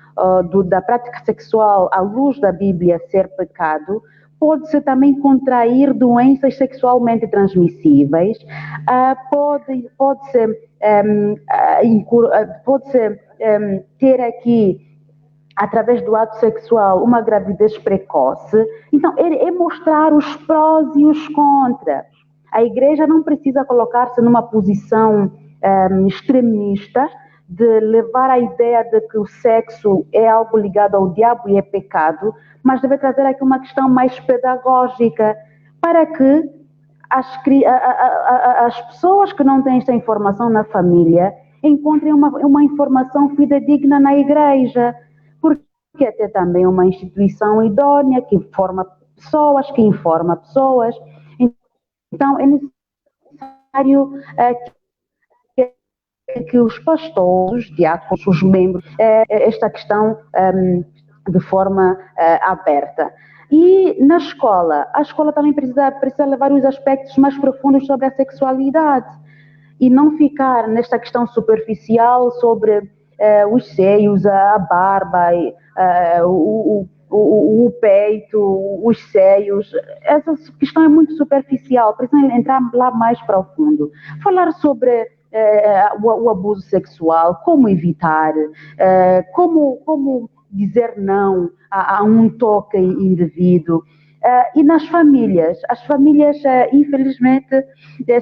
da prática sexual à luz da Bíblia ser pecado, pode-se também contrair doenças sexualmente transmissíveis, pode-se ter aqui, através do ato sexual, uma gravidez precoce. Então, é mostrar os prós e os contras. A Igreja não precisa colocar-se numa posição extremista de levar a ideia de que o sexo é algo ligado ao diabo e é pecado, mas deve trazer aqui uma questão mais pedagógica para que as pessoas que não têm esta informação na família encontrem uma informação fidedigna na Igreja, porque é também uma instituição idônea que forma pessoas, que informa pessoas. Então, é necessário que os pastores, os diáconos, os membros, esta questão de forma aberta. E na escola, a escola também precisa levar os aspectos mais profundos sobre a sexualidade e não ficar nesta questão superficial sobre os seios, a barba, o peito, os seios. Essa questão é muito superficial, precisa entrar lá mais profundo. Falar sobre o abuso sexual, como evitar, como dizer não a um toque indevido. E nas famílias, as famílias, infelizmente,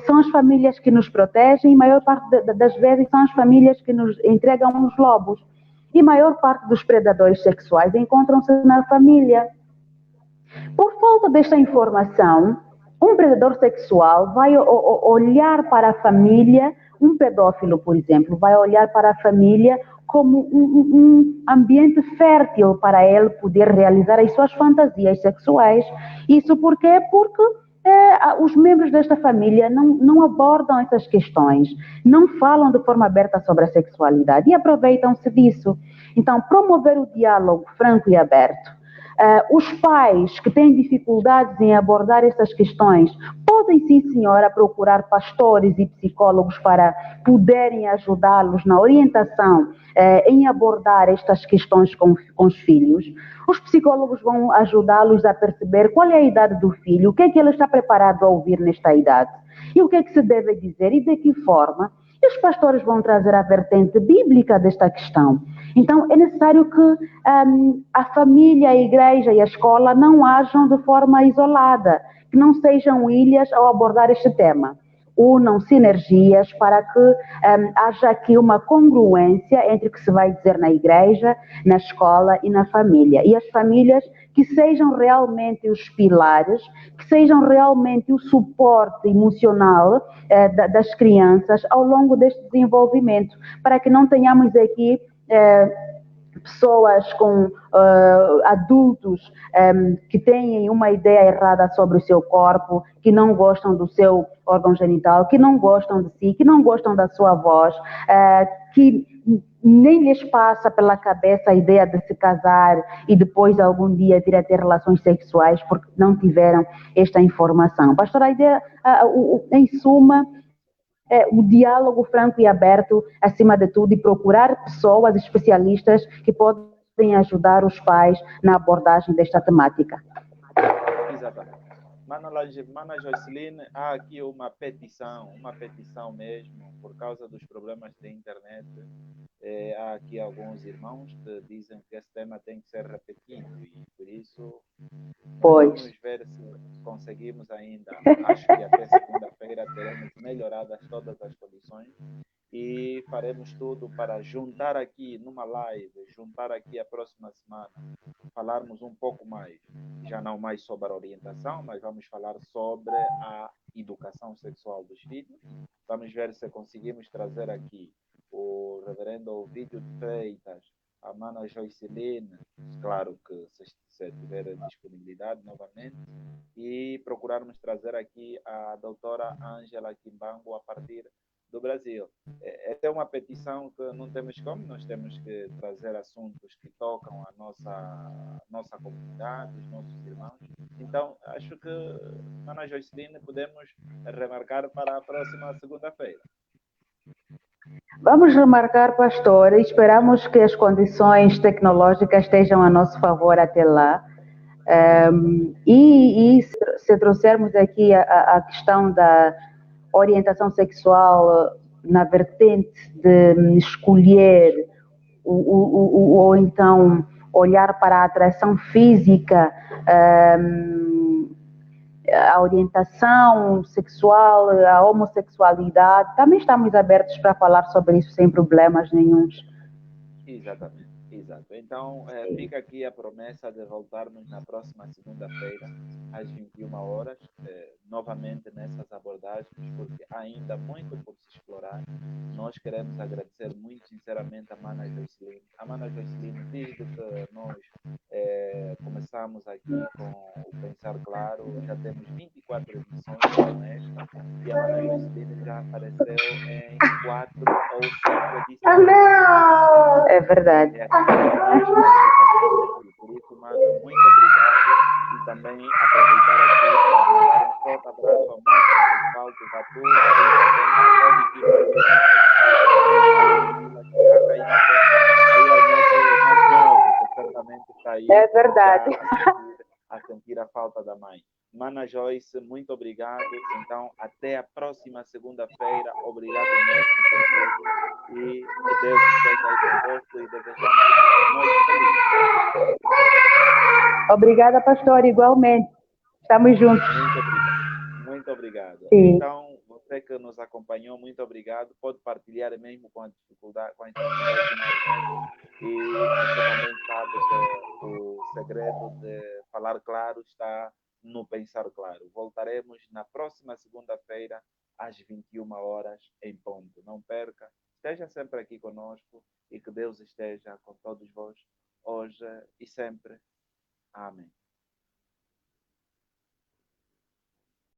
são as famílias que nos protegem, e a maior parte das vezes são as famílias que nos entregam os lobos. E a maior parte dos predadores sexuais encontram-se na família. Por falta desta informação, um predador sexual vai olhar para a família, um pedófilo, por exemplo, vai olhar para a família como um ambiente fértil para ele poder realizar as suas fantasias sexuais. Isso por quê? Porque os membros desta família não abordam essas questões, não falam de forma aberta sobre a sexualidade e aproveitam-se disso. Então, promover o diálogo franco e aberto. Os pais que têm dificuldades em abordar essas questões podem, sim, senhora, procurar pastores e psicólogos para poderem ajudá-los na orientação em abordar estas questões com os filhos. Os psicólogos vão ajudá-los a perceber qual é a idade do filho, o que é que ele está preparado a ouvir nesta idade e o que é que se deve dizer e de que forma. E os pastores vão trazer a vertente bíblica desta questão. Então, é necessário que a família, a igreja e a escola não ajam de forma isolada, que não sejam ilhas ao abordar este tema. Unam sinergias para que haja aqui uma congruência entre o que se vai dizer na igreja, na escola e na família. E as famílias que sejam realmente os pilares, que sejam realmente o suporte emocional das crianças ao longo deste desenvolvimento, para que não tenhamos aqui pessoas adultos que têm uma ideia errada sobre o seu corpo, que não gostam do seu órgão genital, que não gostam de si, que não gostam da sua voz, que nem lhes passa pela cabeça a ideia de se casar e depois algum dia vir a ter relações sexuais porque não tiveram esta informação. Pastor, a ideia, em suma, o diálogo franco e aberto, acima de tudo, e procurar pessoas especialistas que podem ajudar os pais na abordagem desta temática. Exatamente. Mana Joceline, há aqui uma petição mesmo, por causa dos problemas da internet. Há aqui alguns irmãos que dizem que esse tema tem que ser repetido e por isso vamos ver se conseguimos ainda. Acho que até segunda-feira teremos melhorado todas as condições e faremos tudo para juntar aqui numa live, juntar aqui a próxima semana, falarmos um pouco mais, já não mais sobre a orientação, mas vamos falar sobre a educação sexual dos filhos. Vamos ver se conseguimos trazer aqui o reverendo Ovídio de Freitas, a mana Joceline, claro que se tiver disponibilidade novamente, e procurarmos trazer aqui a doutora Ângela Quimbango a partir do Brasil. Essa é uma petição que não temos como, nós temos que trazer assuntos que tocam a nossa comunidade, os nossos irmãos. Então, acho que, Ana Joyceline, podemos remarcar para a próxima segunda-feira. Vamos remarcar, pastor, e esperamos que as condições tecnológicas estejam a nosso favor até lá. E se trouxermos aqui a questão da orientação sexual na vertente de escolher ou então olhar para a atração física, a orientação sexual, a homossexualidade, também estamos abertos para falar sobre isso sem problemas nenhuns. Exatamente, exato. Então, fica aqui a promessa de voltarmos na próxima segunda-feira, às 21 horas, novamente nessas abordagens, porque há ainda muito por se explorar. Nós queremos agradecer muito sinceramente a Mana Joyceline. A Mana Joyceline, desde que nós começamos aqui com o Pensar Claro, já temos 24 edições com esta, e a Mana Joyceline já apareceu em 4 ou 5 edições. É verdade. Por isso, Mana, muito obrigado. E também aproveitar aqui para mandar um forte abraço ao Mana Osvaldo Vatu e também a é verdade. A sentir a falta da mãe. Mana Joyce, muito obrigado. Então, até a próxima segunda-feira. Obrigado mesmo por tudo. E que Deus esteja aí convosco e desejamos uma noite feliz. Obrigada, pastor, igualmente. Estamos juntos. Muito obrigado. Muito obrigado. Sim. Então, você que nos acompanhou, muito obrigado. Pode partilhar mesmo com a dificuldade, com a dificuldade de internet. E você também sabe que o segredo de falar claro está no Pensar Claro. Voltaremos na próxima segunda-feira, às 21 horas, em ponto. Não perca. Esteja sempre aqui conosco e que Deus esteja com todos vós, hoje e sempre. Amém.